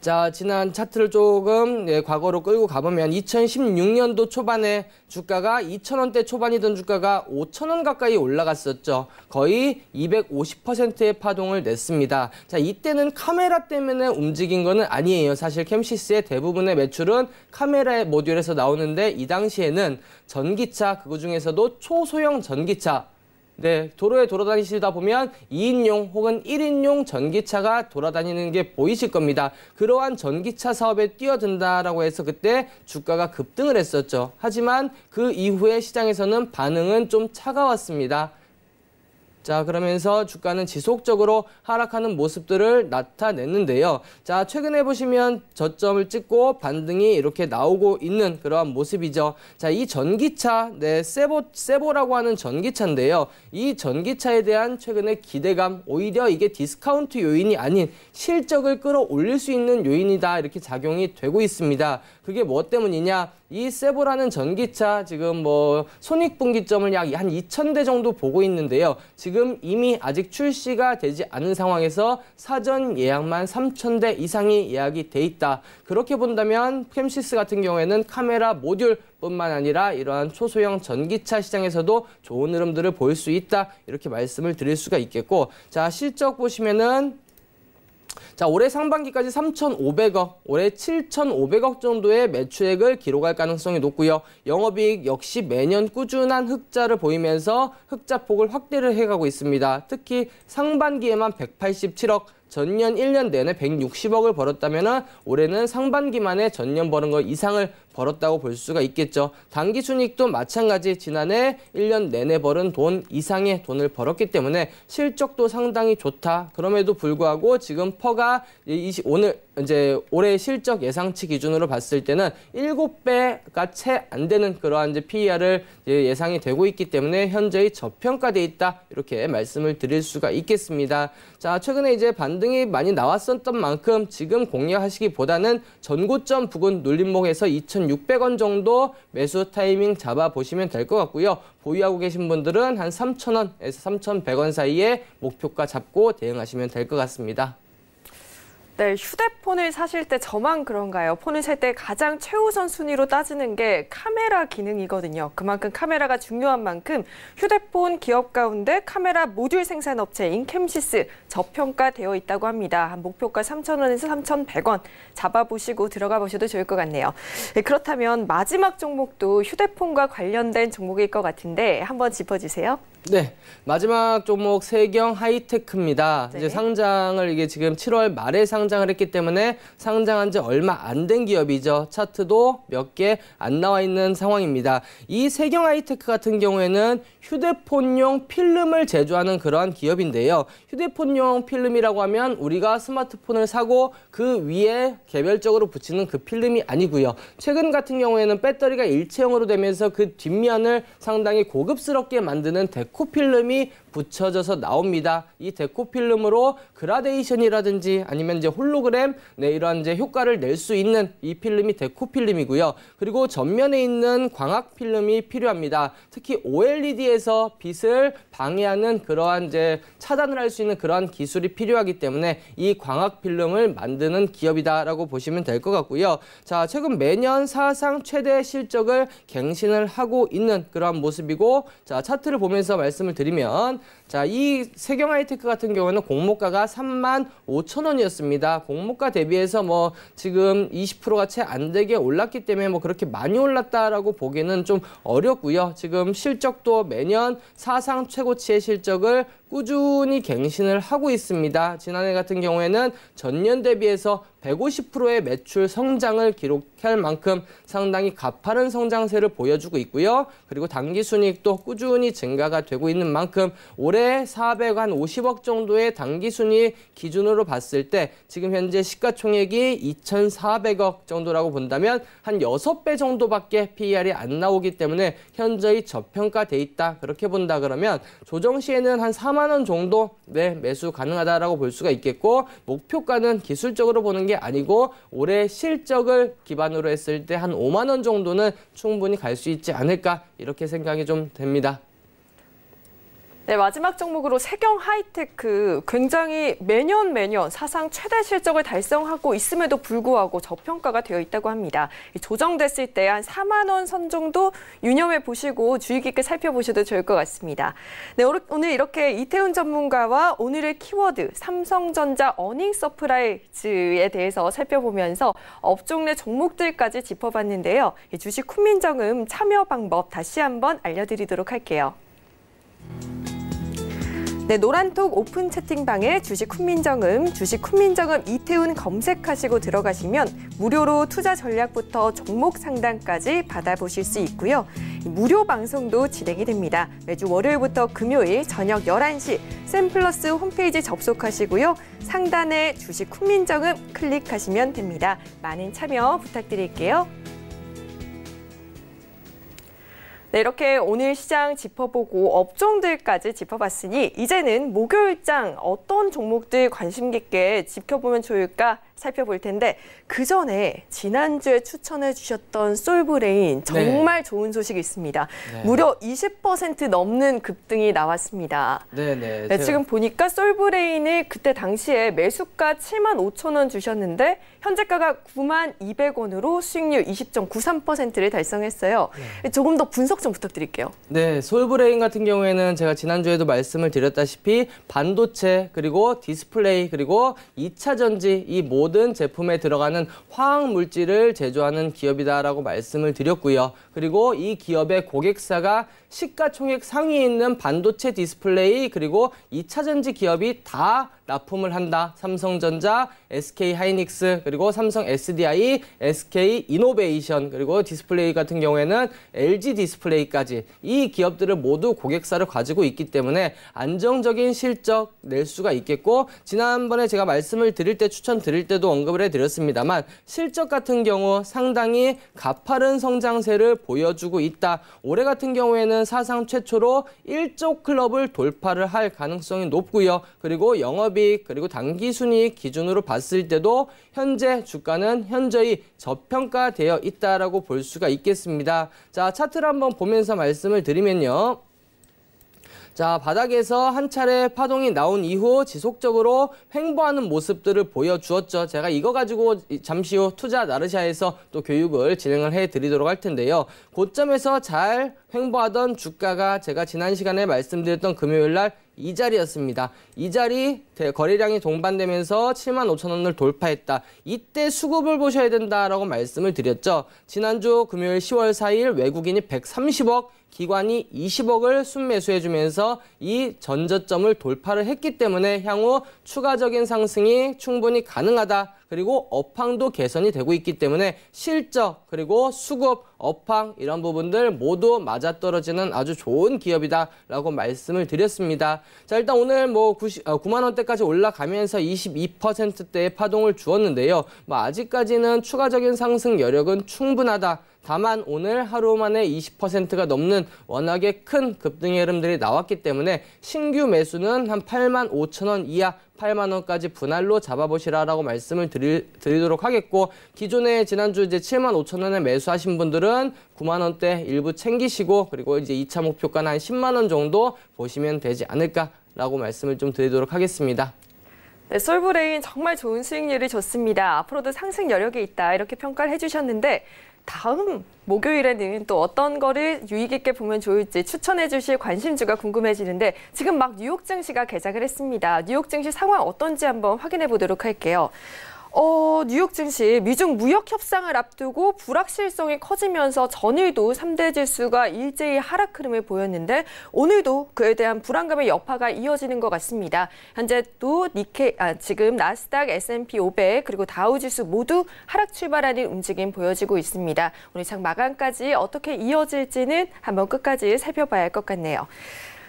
자, 지난 차트를 조금 과거로 끌고 가보면 2016년도 초반에 주가가 2,000원대 초반이던 주가가 5,000원 가까이 올라갔었죠. 거의 250%의 파동을 냈습니다. 자, 이때는 카메라 때문에 움직인 거는 아니에요. 사실 캠시스의 대부분의 매출은 카메라 모듈에서 나오는데 이 당시에는 전기차, 그중에서도 초소형 전기차 도로에 돌아다니시다 보면 2인용 혹은 1인용 전기차가 돌아다니는 게 보이실 겁니다. 그러한 전기차 사업에 뛰어든다라고 해서 그때 주가가 급등을 했었죠. 하지만 그 이후에 시장에서는 반응은 좀 차가웠습니다. 자, 그러면서 주가는 지속적으로 하락하는 모습들을 나타냈는데요. 자, 최근에 보시면 저점을 찍고 반등이 이렇게 나오고 있는 그러한 모습이죠. 자, 이 전기차, 세보라고 하는 전기차인데요. 이 전기차에 대한 최근의 기대감, 오히려 이게 디스카운트 요인이 아닌 실적을 끌어올릴 수 있는 요인이다. 이렇게 작용이 되고 있습니다. 그게 뭐 때문이냐? 이 세보라는 전기차 지금 손익분기점을 약 한 2,000대 정도 보고 있는데요. 지금 이미 아직 출시가 되지 않은 상황에서 사전 예약만 3,000대 이상이 예약이 돼 있다. 그렇게 본다면 캠시스 같은 경우에는 카메라 모듈 뿐만 아니라 이러한 초소형 전기차 시장에서도 좋은 흐름들을 보일 수 있다. 이렇게 말씀을 드릴 수가 있겠고, 자, 실적 보시면은 자, 올해 상반기까지 3,500억, 올해 7,500억 정도의 매출액을 기록할 가능성이 높고요. 영업이익 역시 매년 꾸준한 흑자를 보이면서 흑자폭을 확대를 해가고 있습니다. 특히 상반기에만 187억, 전년 1년 내내 160억을 벌었다면 올해는 상반기만에 전년 버는 거 이상을 벌었다고 볼 수가 있겠죠. 단기순이익도 마찬가지 지난해 1년 내내 벌은 돈 이상의 돈을 벌었기 때문에 실적도 상당히 좋다. 그럼에도 불구하고 지금 퍼가 오늘 이제 올해 실적 예상치 기준으로 봤을 때는 7배가 채 안 되는 그러한 이제 PER을 예상이 되고 있기 때문에 현저히 저평가돼 있다. 이렇게 말씀을 드릴 수가 있겠습니다. 자, 최근에 이제 반등이 많이 나왔었던 만큼 지금 공략하시기보다는 전고점 부근 눌림목에서 2,600원 정도 매수 타이밍 잡아보시면 될 것 같고요. 보유하고 계신 분들은 한 3,000원에서 3,100원 사이에 목표가 잡고 대응하시면 될 것 같습니다. 네, 휴대폰을 사실 때 저만 그런가요? 폰을 살 때 가장 최우선 순위로 따지는 게 카메라 기능이거든요. 그만큼 카메라가 중요한 만큼 휴대폰 기업 가운데 카메라 모듈 생산 업체인 캠시스 저평가되어 있다고 합니다. 한 목표가 3,000원에서 3,100원 잡아보시고 들어가 보셔도 좋을 것 같네요. 네, 그렇다면 마지막 종목도 휴대폰과 관련된 종목일 것 같은데 한번 짚어주세요. 네, 마지막 종목 세경 하이테크입니다. 네. 이제 상장을 이게 지금 7월 말에 상장을 했기 때문에 상장한 지 얼마 안 된 기업이죠. 차트도 몇 개 안 나와 있는 상황입니다. 이 세경 하이테크 같은 경우에는 휴대폰용 필름을 제조하는 그러한 기업인데요. 휴대폰용 필름이라고 하면 우리가 스마트폰을 사고 그 위에 개별적으로 붙이는 그 필름이 아니고요. 최근 같은 경우에는 배터리가 일체형으로 되면서 그 뒷면을 상당히 고급스럽게 만드는 데코 필름이 붙여져서 나옵니다. 이 데코 필름으로 그라데이션이라든지 아니면 이제 홀로그램 이러한 이제 효과를 낼 수 있는 이 필름이 데코 필름이고요. 그리고 전면에 있는 광학 필름이 필요합니다. 특히 OLED에서 빛을 방해하는 그러한 이제 차단을 할 수 있는 그러한 기술이 필요하기 때문에 이 광학 필름을 만드는 기업이다라고 보시면 될 것 같고요. 자, 최근 매년 사상 최대 실적을 갱신을 하고 있는 그러한 모습이고, 자, 차트를 보면서 말씀을 드리면, 자, 이 세경 하이테크 같은 경우는 공모가가 35,000원이었습니다. 공모가 대비해서 뭐 지금 20%가 채 안 되게 올랐기 때문에 뭐 그렇게 많이 올랐다라고 보기는 좀 어렵고요. 지금 실적도 매년 사상 최고치의 실적을 꾸준히 갱신을 하고 있습니다. 지난해 같은 경우에는 전년 대비해서 150%의 매출 성장을 기록할 만큼 상당히 가파른 성장세를 보여주고 있고요. 그리고 당기순이익도 꾸준히 증가가 되고 있는 만큼 올해 450억 정도의 당기순이익 기준으로 봤을 때 지금 현재 시가총액이 2,400억 정도라고 본다면 한 6배 정도밖에 PER이 안 나오기 때문에 현저히 저평가돼 있다. 그렇게 본다 그러면 조정 시에는 한 4만 원 정도 매수 가능하다라고 볼 수가 있겠고, 목표가는 기술적으로 보는 게 아니고 올해 실적을 기반으로 했을 때 한 5만 원 정도는 충분히 갈 수 있지 않을까, 이렇게 생각이 좀 됩니다. 네, 마지막 종목으로 세경 하이테크 굉장히 매년 사상 최대 실적을 달성하고 있음에도 불구하고 저평가가 되어 있다고 합니다. 조정됐을 때 한 4만 원 선 정도 유념해 보시고 주의 깊게 살펴보셔도 좋을 것 같습니다. 네, 오늘 이렇게 이태훈 전문가와 오늘의 키워드 삼성전자 어닝 서프라이즈에 대해서 살펴보면서 업종 내 종목들까지 짚어봤는데요. 주식 훈민정음 참여 방법 다시 한번 알려드리도록 할게요. 네, 노란톡 오픈 채팅방에 주식 훈민정음 이태훈 검색하시고 들어가시면 무료로 투자 전략부터 종목 상담까지 받아보실 수 있고요. 무료 방송도 진행이 됩니다. 매주 월요일부터 금요일 저녁 11시 샘플러스 홈페이지 접속하시고요. 상단에 주식 훈민정음 클릭하시면 됩니다. 많은 참여 부탁드릴게요. 네, 이렇게 오늘 시장 짚어보고 업종들까지 짚어봤으니 이제는 목요일장 어떤 종목들 관심 깊게 지켜보면 좋을까 살펴볼 텐데, 그 전에 지난주에 추천해 주셨던 솔브레인 정말 좋은 소식이 있습니다. 네. 무려 20% 넘는 급등이 나왔습니다. 네, 지금 보니까 솔브레인을 그때 당시에 매수가 75,000원 주셨는데 현재가가 92,200원으로 수익률 20.93%를 달성했어요. 네. 조금 더 분석 좀 부탁드릴게요. 네, 솔브레인 같은 경우에는 제가 지난주에도 말씀을 드렸다시피 반도체, 그리고 디스플레이, 그리고 2차 전지 이 모든 제품에 들어가는 화학 물질을 제조하는 기업이다라고 말씀을 드렸고요. 그리고 이 기업의 고객사가 시가총액 상위에 있는 반도체, 디스플레이, 그리고 2차 전지 기업이 다 납품을 한다. 삼성전자, SK하이닉스, 그리고 삼성 SDI, SK이노베이션, 그리고 디스플레이 같은 경우에는 LG 디스플레이까지 이 기업들을 모두 고객사를 가지고 있기 때문에 안정적인 실적 낼 수가 있겠고, 지난번에 제가 말씀을 드릴 때 추천 드릴 때도 언급을 해드렸습니다만 실적 같은 경우 상당히 가파른 성장세를 보여주고 있다. 올해 같은 경우에는 사상 최초로 1조 클럽을 돌파를 할 가능성이 높고요. 그리고 영업이익, 그리고 당기순이익 기준으로 봤을 때도 현재 주가는 현저히 저평가되어 있다라고 볼 수가 있겠습니다. 자, 차트를 한번 보면서 말씀을 드리면요. 자, 바닥에서 한 차례 파동이 나온 이후 지속적으로 횡보하는 모습들을 보여주었죠. 제가 이거 가지고 잠시 후 투자 나르샤에서 또 교육을 진행을 해드리도록 할 텐데요. 고점에서 잘 횡보하던 주가가 제가 지난 시간에 말씀드렸던 금요일 날 이 자리였습니다. 이 자리 거래량이 동반되면서 75,000원을 돌파했다. 이때 수급을 보셔야 된다라고 말씀을 드렸죠. 지난주 금요일 10월 4일 외국인이 130억, 기관이 20억을 순매수해주면서 이 전저점을 돌파를 했기 때문에 향후 추가적인 상승이 충분히 가능하다. 그리고 업황도 개선이 되고 있기 때문에 실적, 그리고 수급, 업황 이런 부분들 모두 맞아떨어지는 아주 좋은 기업이다라고 말씀을 드렸습니다. 자, 일단 오늘 9만 원대까지 올라가면서 22%대의 파동을 주었는데요. 아직까지는 추가적인 상승 여력은 충분하다. 다만 오늘 하루 만에 20%가 넘는 워낙에 큰 급등의 흐름들이 나왔기 때문에 신규 매수는 한 85,000원 이하 8만 원까지 분할로 잡아보시라라고 말씀을 드리도록 하겠고, 기존에 지난주 이제 75,000원에 매수하신 분들은 9만 원대 일부 챙기시고, 그리고 이제 2차 목표가는 한 10만 원 정도 보시면 되지 않을까라고 말씀을 좀 드리도록 하겠습니다. 네, 솔브레인 정말 좋은 수익률이 좋습니다. 앞으로도 상승 여력이 있다 이렇게 평가를 해주셨는데, 다음 목요일에는 또 어떤 거를 유익 있게 보면 좋을지 추천해 주실 관심주가 궁금해지는데, 지금 막 뉴욕 증시가 개장을 했습니다. 뉴욕 증시 상황 어떤지 한번 확인해 보도록 할게요. 뉴욕 증시 미중 무역 협상을 앞두고 불확실성이 커지면서 전일도 3대 지수가 일제히 하락 흐름을 보였는데, 오늘도 그에 대한 불안감의 여파가 이어지는 것 같습니다. 현재 또 지금 나스닥, S&P 500 그리고 다우 지수 모두 하락 출발하는 움직임 보여지고 있습니다. 오늘 장 마감까지 어떻게 이어질지는 한번 끝까지 살펴봐야 할 것 같네요.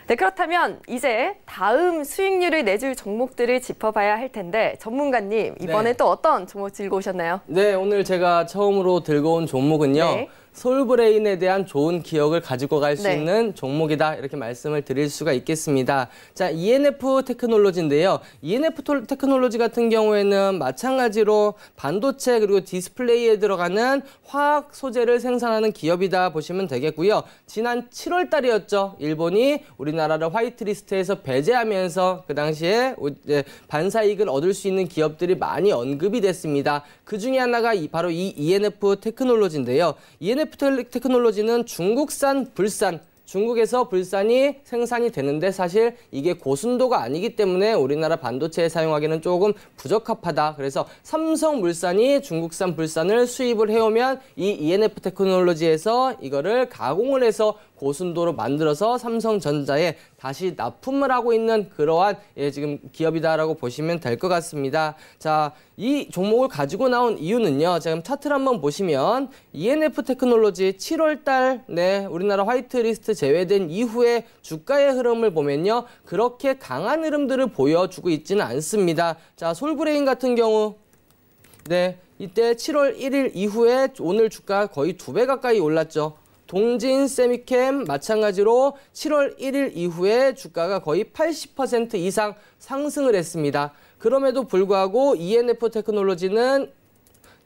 네, 그렇다면 이제 다음 수익률을 내줄 종목들을 짚어봐야 할 텐데, 전문가님 이번에 또 어떤 종목 들고 오셨나요? 네, 오늘 제가 처음으로 들고 온 종목은요. 네. 솔브레인에 대한 좋은 기억을 가지고 갈 수 있는 종목이다, 이렇게 말씀을 드릴 수가 있겠습니다. 자, ENF 테크놀로지인데요. ENF 테크놀로지 같은 경우에는 마찬가지로 반도체 그리고 디스플레이에 들어가는 화학 소재를 생산하는 기업이다 보시면 되겠고요. 지난 7월 달이었죠. 일본이 우리나라를 화이트리스트에서 배제하면서 그 당시에 반사이익을 얻을 수 있는 기업들이 많이 언급이 됐습니다. 그 중에 하나가 바로 이 ENF 테크놀로지인데요. ENF 테크놀로지는 중국산 불산, 중국에서 불산이 생산이 되는데 사실 이게 고순도가 아니기 때문에 우리나라 반도체에 사용하기는 조금 부적합하다. 그래서 삼성물산이 중국산 불산을 수입을 해오면 이 ENF 테크놀로지에서 이거를 가공을 해서 고순도로 만들어서 삼성전자에 다시 납품을 하고 있는 그러한 지금 기업이다라고 보시면 될 것 같습니다. 자, 이 종목을 가지고 나온 이유는요. 지금 차트를 한번 보시면 ENF 테크놀로지 7월 달 우리나라 화이트리스트 제외된 이후에 주가의 흐름을 보면요. 그렇게 강한 흐름들을 보여주고 있지는 않습니다. 자, 솔브레인 같은 경우 이때 7월 1일 이후에 오늘 주가 거의 2배 가까이 올랐죠. 동진 세미캠 마찬가지로 7월 1일 이후에 주가가 거의 80% 이상 상승을 했습니다. 그럼에도 불구하고 ENF 테크놀로지는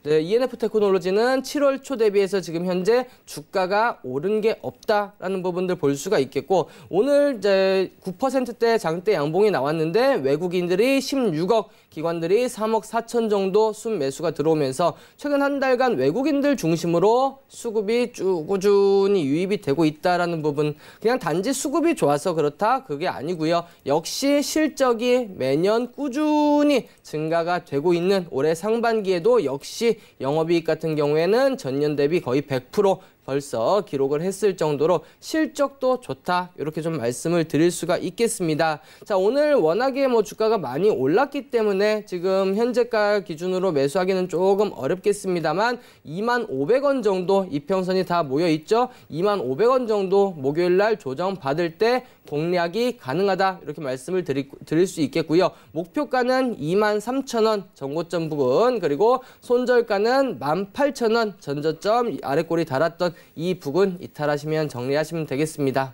7월 초 대비해서 지금 현재 주가가 오른 게 없다라는 부분들 볼 수가 있겠고, 오늘 이제 9%대 장대 양봉이 나왔는데 외국인들이 16억, 기관들이 3억 4천 정도 순매수가 들어오면서 최근 한 달간 외국인들 중심으로 수급이 쭉 꾸준히 유입이 되고 있다라는 부분, 그냥 단지 수급이 좋아서 그렇다 그게 아니고요. 역시 실적이 매년 꾸준히 증가가 되고 있는 올해 상반기에도 역시 영업이익 같은 경우에는 전년 대비 거의 100% 벌써 기록을 했을 정도로 실적도 좋다, 이렇게 좀 말씀을 드릴 수가 있겠습니다. 자, 오늘 워낙에 주가가 많이 올랐기 때문에 지금 현재가 기준으로 매수하기는 조금 어렵겠습니다만 25,000원 정도 이평선이 다 모여 있죠. 25,000원 정도 목요일 날 조정 받을 때 공략이 가능하다, 이렇게 말씀을 드릴 수 있겠고요. 목표가는 23,000원 전고점 부근, 그리고 손절가는 18,000원 전저점 아래꼬리 달았던 이 부근 이탈하시면 정리하시면 되겠습니다.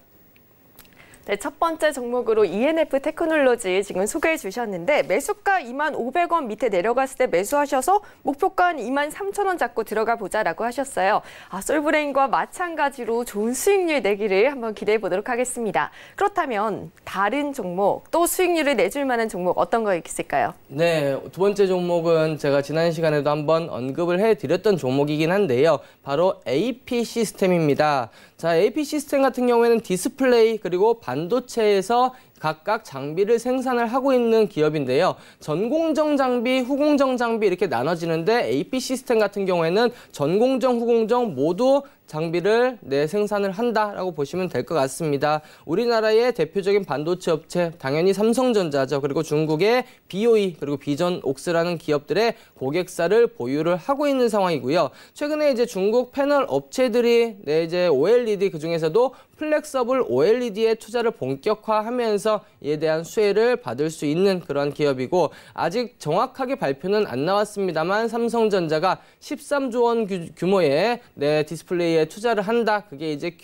네, 첫 번째 종목으로 ENF 테크놀로지 지금 소개해 주셨는데 매수가 25,500원 밑에 내려갔을 때 매수하셔서 목표가는 23,000원 잡고 들어가 보자라고 하셨어요. 솔브레인과 마찬가지로 좋은 수익률 내기를 한번 기대해 보도록 하겠습니다. 그렇다면 다른 종목 또 수익률을 내줄 만한 종목 어떤 거 있을까요? 네, 두 번째 종목은 제가 지난 시간에도 한번 언급을 해드렸던 종목이긴 한데요. 바로 AP 시스템입니다. 자, AP 시스템 같은 경우에는 디스플레이 그리고 반도체에서 각각 장비를 생산을 하고 있는 기업인데요. 전공정 장비, 후공정 장비 이렇게 나눠지는데 AP 시스템 같은 경우에는 전공정, 후공정 모두 장비를 생산을 한다라고 보시면 될 것 같습니다. 우리나라의 대표적인 반도체 업체 당연히 삼성전자죠. 그리고 중국의 BOE 그리고 비전옥스라는 기업들의 고객사를 보유를 하고 있는 상황이고요. 최근에 이제 중국 패널 업체들이 이제 OLED 그중에서도 플렉서블 OLED에 투자를 본격화하면서 이에 대한 수혜를 받을 수 있는 그런 기업이고 아직 정확하게 발표는 안 나왔습니다만 삼성전자가 13조 원 규모의 디스플레이에 투자를 한다. 그게 이제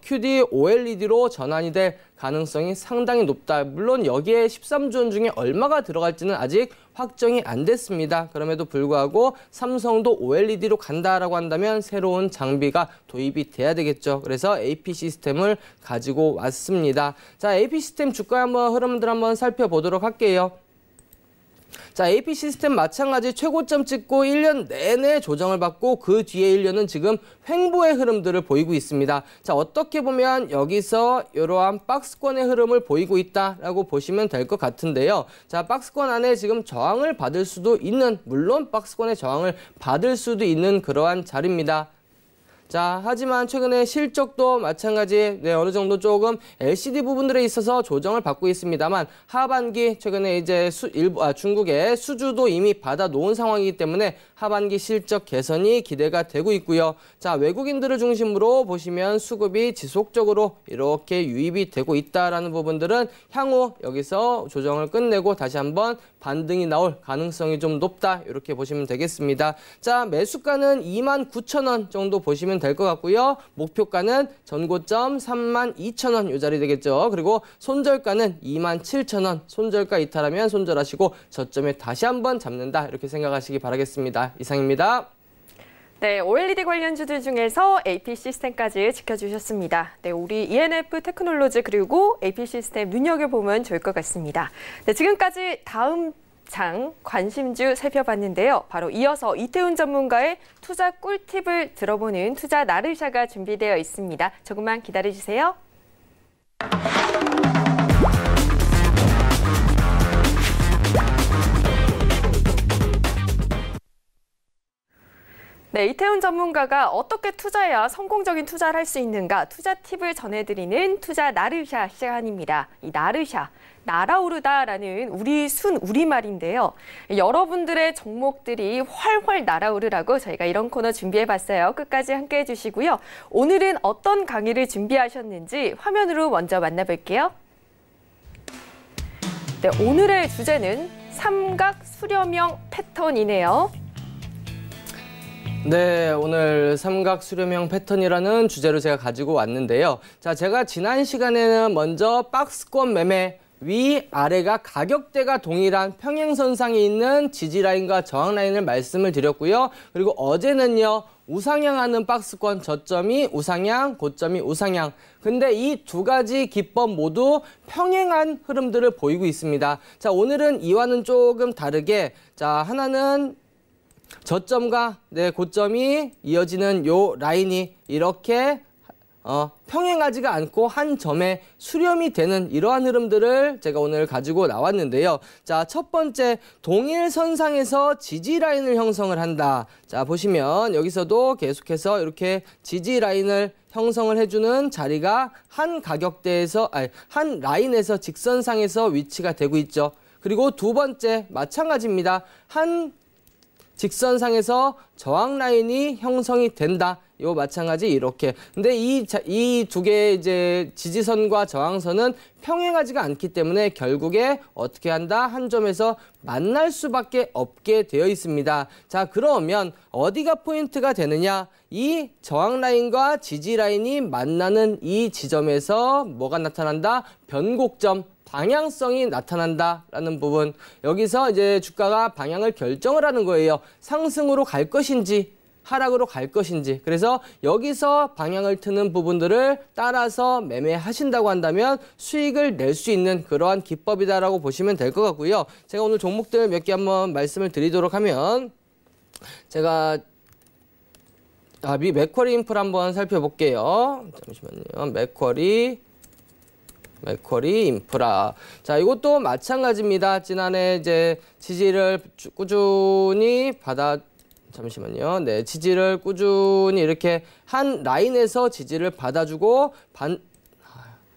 QD OLED로 전환이 될 가능성이 상당히 높다. 물론 여기에 13조 원 중에 얼마가 들어갈지는 아직 확정이 안 됐습니다. 그럼에도 불구하고 삼성도 OLED로 간다라고 한다면 새로운 장비가 도입이 돼야 되겠죠. 그래서 AP 시스템을 가지고 왔습니다. 자, AP 시스템 주가 흐름들 한번 살펴보도록 할게요. 자, AP 시스템 마찬가지 최고점 찍고 1년 내내 조정을 받고 그 뒤에 1년은 지금 횡보의 흐름들을 보이고 있습니다. 자, 어떻게 보면 여기서 이러한 박스권의 흐름을 보이고 있다라고 보시면 될 것 같은데요. 자, 박스권 안에 지금 저항을 받을 수도 있는, 물론 박스권의 저항을 받을 수도 있는 그러한 자리입니다. 자, 하지만 최근에 실적도 마찬가지 어느 정도 조금 LCD 부분들에 있어서 조정을 받고 있습니다만 하반기 최근에 이제 중국의 수주도 이미 받아 놓은 상황이기 때문에 하반기 실적 개선이 기대가 되고 있고요. 자, 외국인들을 중심으로 보시면 수급이 지속적으로 이렇게 유입이 되고 있다라는 부분들은 향후 여기서 조정을 끝내고 다시 한번 반등이 나올 가능성이 좀 높다. 이렇게 보시면 되겠습니다. 자, 매수가는 29,000원 정도 보시면 될 것 같고요. 목표가는 전고점 32,000원 이 자리 되겠죠. 그리고 손절가는 27,000원. 손절가 이탈하면 손절하시고 저점에 다시 한번 잡는다. 이렇게 생각하시기 바라겠습니다. 이상입니다. 네, OLED 관련주들 중에서 AP 시스템까지 지켜주셨습니다. 네, 우리 ENF 테크놀로지 그리고 AP 시스템 눈여겨보면 좋을 것 같습니다. 네, 지금까지 다음 장 관심주 살펴봤는데요. 바로 이어서 이태훈 전문가의 투자 꿀팁을 들어보는 투자 나르샤가 준비되어 있습니다. 조금만 기다려주세요. 네, 이태훈 전문가가 어떻게 투자해야 성공적인 투자를 할 수 있는가 투자 팁을 전해드리는 투자 나르샤 시간입니다. 이 나르샤, 날아오르다라는 우리말인데요. 여러분들의 종목들이 훨훨 날아오르라고 저희가 이런 코너 준비해봤어요. 끝까지 함께해 주시고요. 오늘은 어떤 강의를 준비하셨는지 화면으로 먼저 만나볼게요. 네, 오늘의 주제는 삼각 수렴형 패턴이네요. 네, 오늘 삼각 수렴형 패턴이라는 주제로 제가 가지고 왔는데요. 자, 제가 지난 시간에는 먼저 박스권 매매, 위, 아래가 가격대가 동일한 평행선상에 있는 지지라인과 저항라인을 말씀을 드렸고요. 그리고 어제는요, 우상향하는 박스권, 저점이 우상향, 고점이 우상향. 근데 이 두 가지 기법 모두 평행한 흐름들을 보이고 있습니다. 자, 오늘은 이와는 조금 다르게, 자, 하나는 저점과 고점이 이어지는 요 라인이 이렇게 평행하지가 않고 한 점에 수렴이 되는 이러한 흐름들을 제가 오늘 가지고 나왔는데요. 자, 첫 번째, 동일선상에서 지지라인을 형성을 한다. 자, 보시면 여기서도 계속해서 이렇게 지지라인을 형성을 해주는 자리가 한 가격대에서, 한 라인에서 직선상에서 위치가 되고 있죠. 그리고 두 번째, 마찬가지입니다. 한 직선상에서 저항 라인이 형성이 된다. 요 마찬가지 이렇게. 근데 이 두 개의 이제 지지선과 저항선은 평행하지가 않기 때문에 결국에 어떻게 한다? 한 점에서 만날 수밖에 없게 되어 있습니다. 자, 그러면 어디가 포인트가 되느냐? 이 저항 라인과 지지 라인이 만나는 이 지점에서 뭐가 나타난다? 변곡점. 방향성이 나타난다라는 부분. 여기서 이제 주가가 방향을 결정을 하는 거예요. 상승으로 갈 것인지 하락으로 갈 것인지. 그래서 여기서 방향을 트는 부분들을 따라서 매매하신다고 한다면 수익을 낼 수 있는 그러한 기법이다라고 보시면 될 것 같고요. 제가 오늘 종목들 몇 개 한번 말씀을 드리도록 하면 제가 맥쿼리 인프라 한번 살펴볼게요. 잠시만요. 맥쿼리 인프라. 자, 이것도 마찬가지입니다. 지난해 이제 지지를 꾸준히 잠시만요. 네, 지지를 꾸준히 이렇게 한 라인에서 지지를 받아주고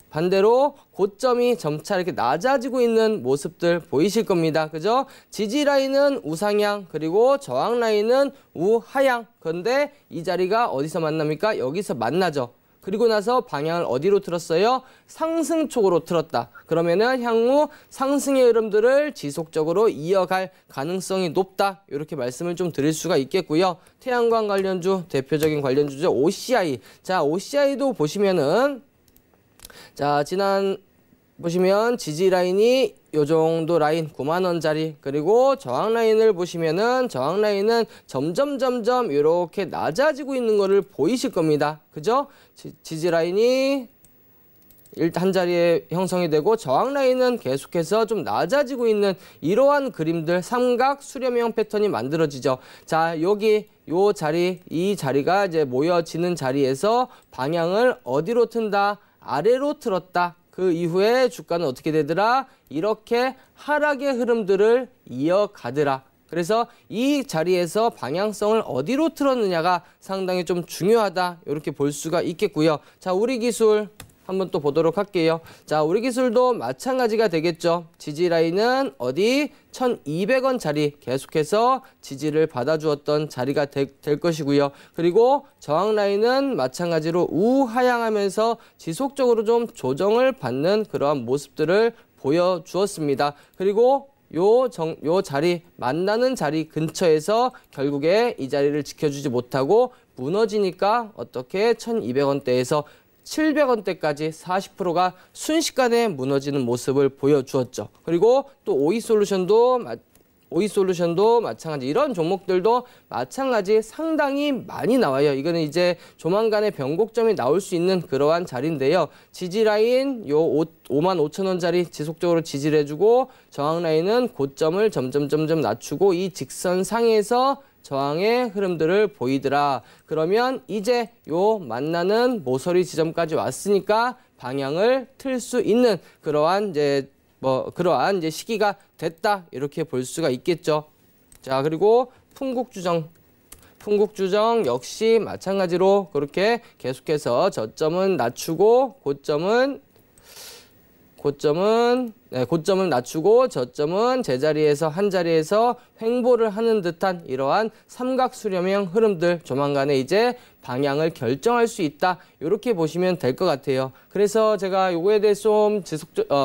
반대로 고점이 점차 이렇게 낮아지고 있는 모습들 보이실 겁니다. 그죠? 지지 라인은 우상향, 그리고 저항 라인은 우하향. 그런데 이 자리가 어디서 만납니까? 여기서 만나죠. 그리고 나서 방향을 어디로 틀었어요? 상승 쪽으로 틀었다. 그러면은 향후 상승의 흐름들을 지속적으로 이어갈 가능성이 높다. 이렇게 말씀을 좀 드릴 수가 있겠고요. 태양광 관련주, 대표적인 관련주죠. OCI. 자, OCI도 보시면은 자, 보시면 지지 라인이 요 정도 라인 9만 원짜리, 그리고 저항 라인을 보시면은 저항 라인은 점점 이렇게 낮아지고 있는 거를 보이실 겁니다. 그죠? 지지 라인이 한 자리에 형성이 되고 저항 라인은 계속해서 좀 낮아지고 있는 이러한 그림들, 삼각 수렴형 패턴이 만들어지죠. 자, 여기 이 자리가 이제 모여지는 자리에서 방향을 어디로 튼다? 아래로 틀었다. 그 이후에 주가는 어떻게 되더라? 이렇게 하락의 흐름들을 이어가더라. 그래서 이 자리에서 방향성을 어디로 틀었느냐가 상당히 좀 중요하다. 이렇게 볼 수가 있겠고요. 자, 우리 기술 한번 또 보도록 할게요. 자, 우리 기술도 마찬가지가 되겠죠. 지지 라인은 어디? 1200원짜리 계속해서 지지를 받아주었던 자리가 될 것이고요. 그리고 저항 라인은 마찬가지로 우하향하면서 지속적으로 좀 조정을 받는 그러한 모습들을 보여주었습니다. 그리고 요 자리, 만나는 자리 근처에서 결국에 이 자리를 지켜주지 못하고 무너지니까 어떻게 1200원대에서 700원대까지 40%가 순식간에 무너지는 모습을 보여주었죠. 그리고 또 오이솔루션도 마찬가지, 이런 종목들도 마찬가지 상당히 많이 나와요. 이거는 이제 조만간에 변곡점이 나올 수 있는 그러한 자리인데요. 지지 라인 요 55,000원짜리 지속적으로 지지를 해주고 저항 라인은 고점을 점점 낮추고 이 직선상에서 저항의 흐름들을 보이더라. 그러면 이제 요 만나는 모서리 지점까지 왔으니까 방향을 틀 수 있는 그러한 이제 시기가 됐다. 이렇게 볼 수가 있겠죠. 자, 그리고 풍국주정 역시 마찬가지로 그렇게 계속해서 저점은 낮추고 고점은 낮추고 저점은 제자리에서 한 자리에서 횡보를 하는 듯한 이러한 삼각 수렴형 흐름들, 조만간에 이제 방향을 결정할 수 있다. 이렇게 보시면 될 것 같아요. 그래서 제가 요거에 대해서 좀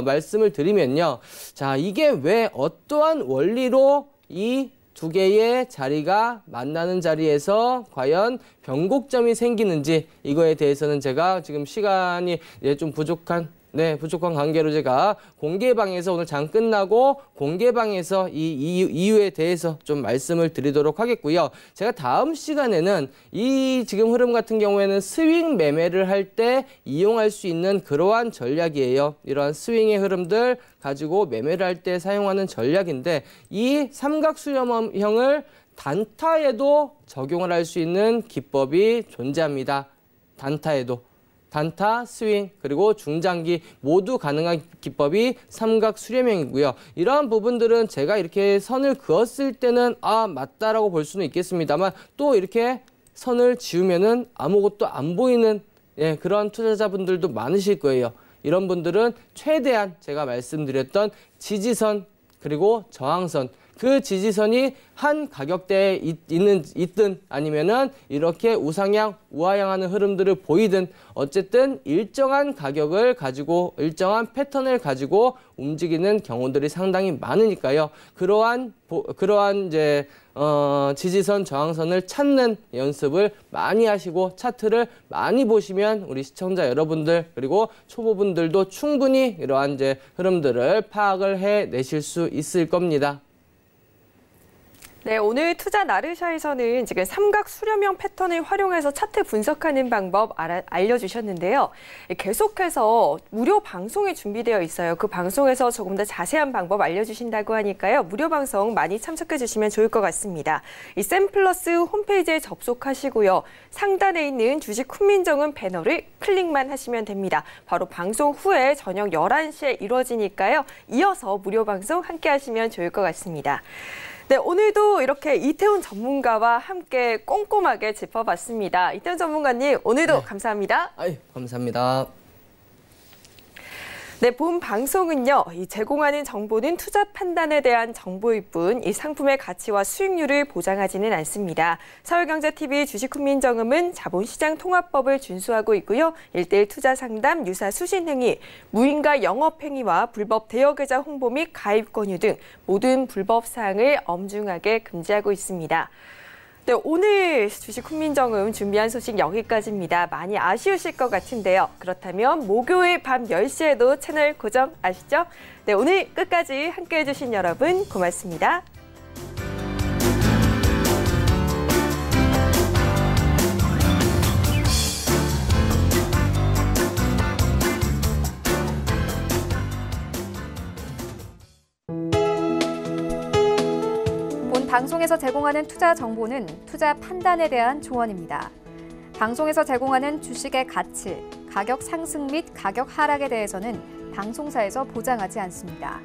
말씀을 드리면요. 자, 이게 왜 어떠한 원리로 이 두 개의 자리가 만나는 자리에서 과연 변곡점이 생기는지, 이거에 대해서는 제가 지금 시간이 좀 부족한 관계로 제가 공개방에서 오늘 장 끝나고 공개방에서 이 이유에 대해서 좀 말씀을 드리도록 하겠고요. 제가 다음 시간에는 이 지금 흐름 같은 경우에는 스윙 매매를 할 때 이용할 수 있는 그러한 전략이에요. 이러한 스윙의 흐름들 가지고 매매를 할 때 사용하는 전략인데, 이 삼각 수렴형을 단타에도 적용을 할 수 있는 기법이 존재합니다. 단타, 스윙, 그리고 중장기 모두 가능한 기법이 삼각 수렴형이고요. 이러한 부분들은 제가 이렇게 선을 그었을 때는 맞다라고 볼 수는 있겠습니다만, 또 이렇게 선을 지우면은 아무것도 안 보이는 그런 투자자분들도 많으실 거예요. 이런 분들은 최대한 제가 말씀드렸던 지지선, 그리고 저항선, 그 지지선이 한 가격대에 있든 아니면은 이렇게 우상향, 우하향하는 흐름들을 보이든 어쨌든 일정한 가격을 가지고 일정한 패턴을 가지고 움직이는 경우들이 상당히 많으니까요. 그러한 이제 지지선, 저항선을 찾는 연습을 많이 하시고 차트를 많이 보시면 우리 시청자 여러분들 그리고 초보분들도 충분히 이러한 이제 흐름들을 파악을 해내실 수 있을 겁니다. 네, 오늘 투자 나르샤에서는 지금 삼각 수렴형 패턴을 활용해서 차트 분석하는 방법 알려주셨는데요. 계속해서 무료 방송이 준비되어 있어요. 그 방송에서 조금 더 자세한 방법 알려주신다고 하니까요. 무료 방송 많이 참석해 주시면 좋을 것 같습니다. 이 샘플러스 홈페이지에 접속하시고요. 상단에 있는 주식 훈민정음 배너를 클릭만 하시면 됩니다. 바로 방송 후에 저녁 11시에 이루어지니까요. 이어서 무료 방송 함께 하시면 좋을 것 같습니다. 네, 오늘도 이렇게 이태훈 전문가와 함께 꼼꼼하게 짚어봤습니다. 이태훈 전문가님, 오늘도 감사합니다. 감사합니다. 네, 본 방송은요, 이 제공하는 정보는 투자 판단에 대한 정보일 뿐 이 상품의 가치와 수익률을 보장하지는 않습니다. 서울경제TV 주식훈민정음은 자본시장 통합법을 준수하고 있고요. 1:1 투자 상담, 유사 수신행위, 무인가 영업행위와 불법 대여계좌 홍보 및 가입 권유 등 모든 불법 사항을 엄중하게 금지하고 있습니다. 네, 오늘 주식 훈민정음 준비한 소식 여기까지입니다. 많이 아쉬우실 것 같은데요. 그렇다면 목요일 밤 10시에도 채널 고정하시죠? 네, 오늘 끝까지 함께해 주신 여러분 고맙습니다. 방송에서 제공하는 투자 정보는 투자 판단에 대한 조언입니다. 방송에서 제공하는 주식의 가치, 가격 상승 및 가격 하락에 대해서는 방송사에서 보장하지 않습니다.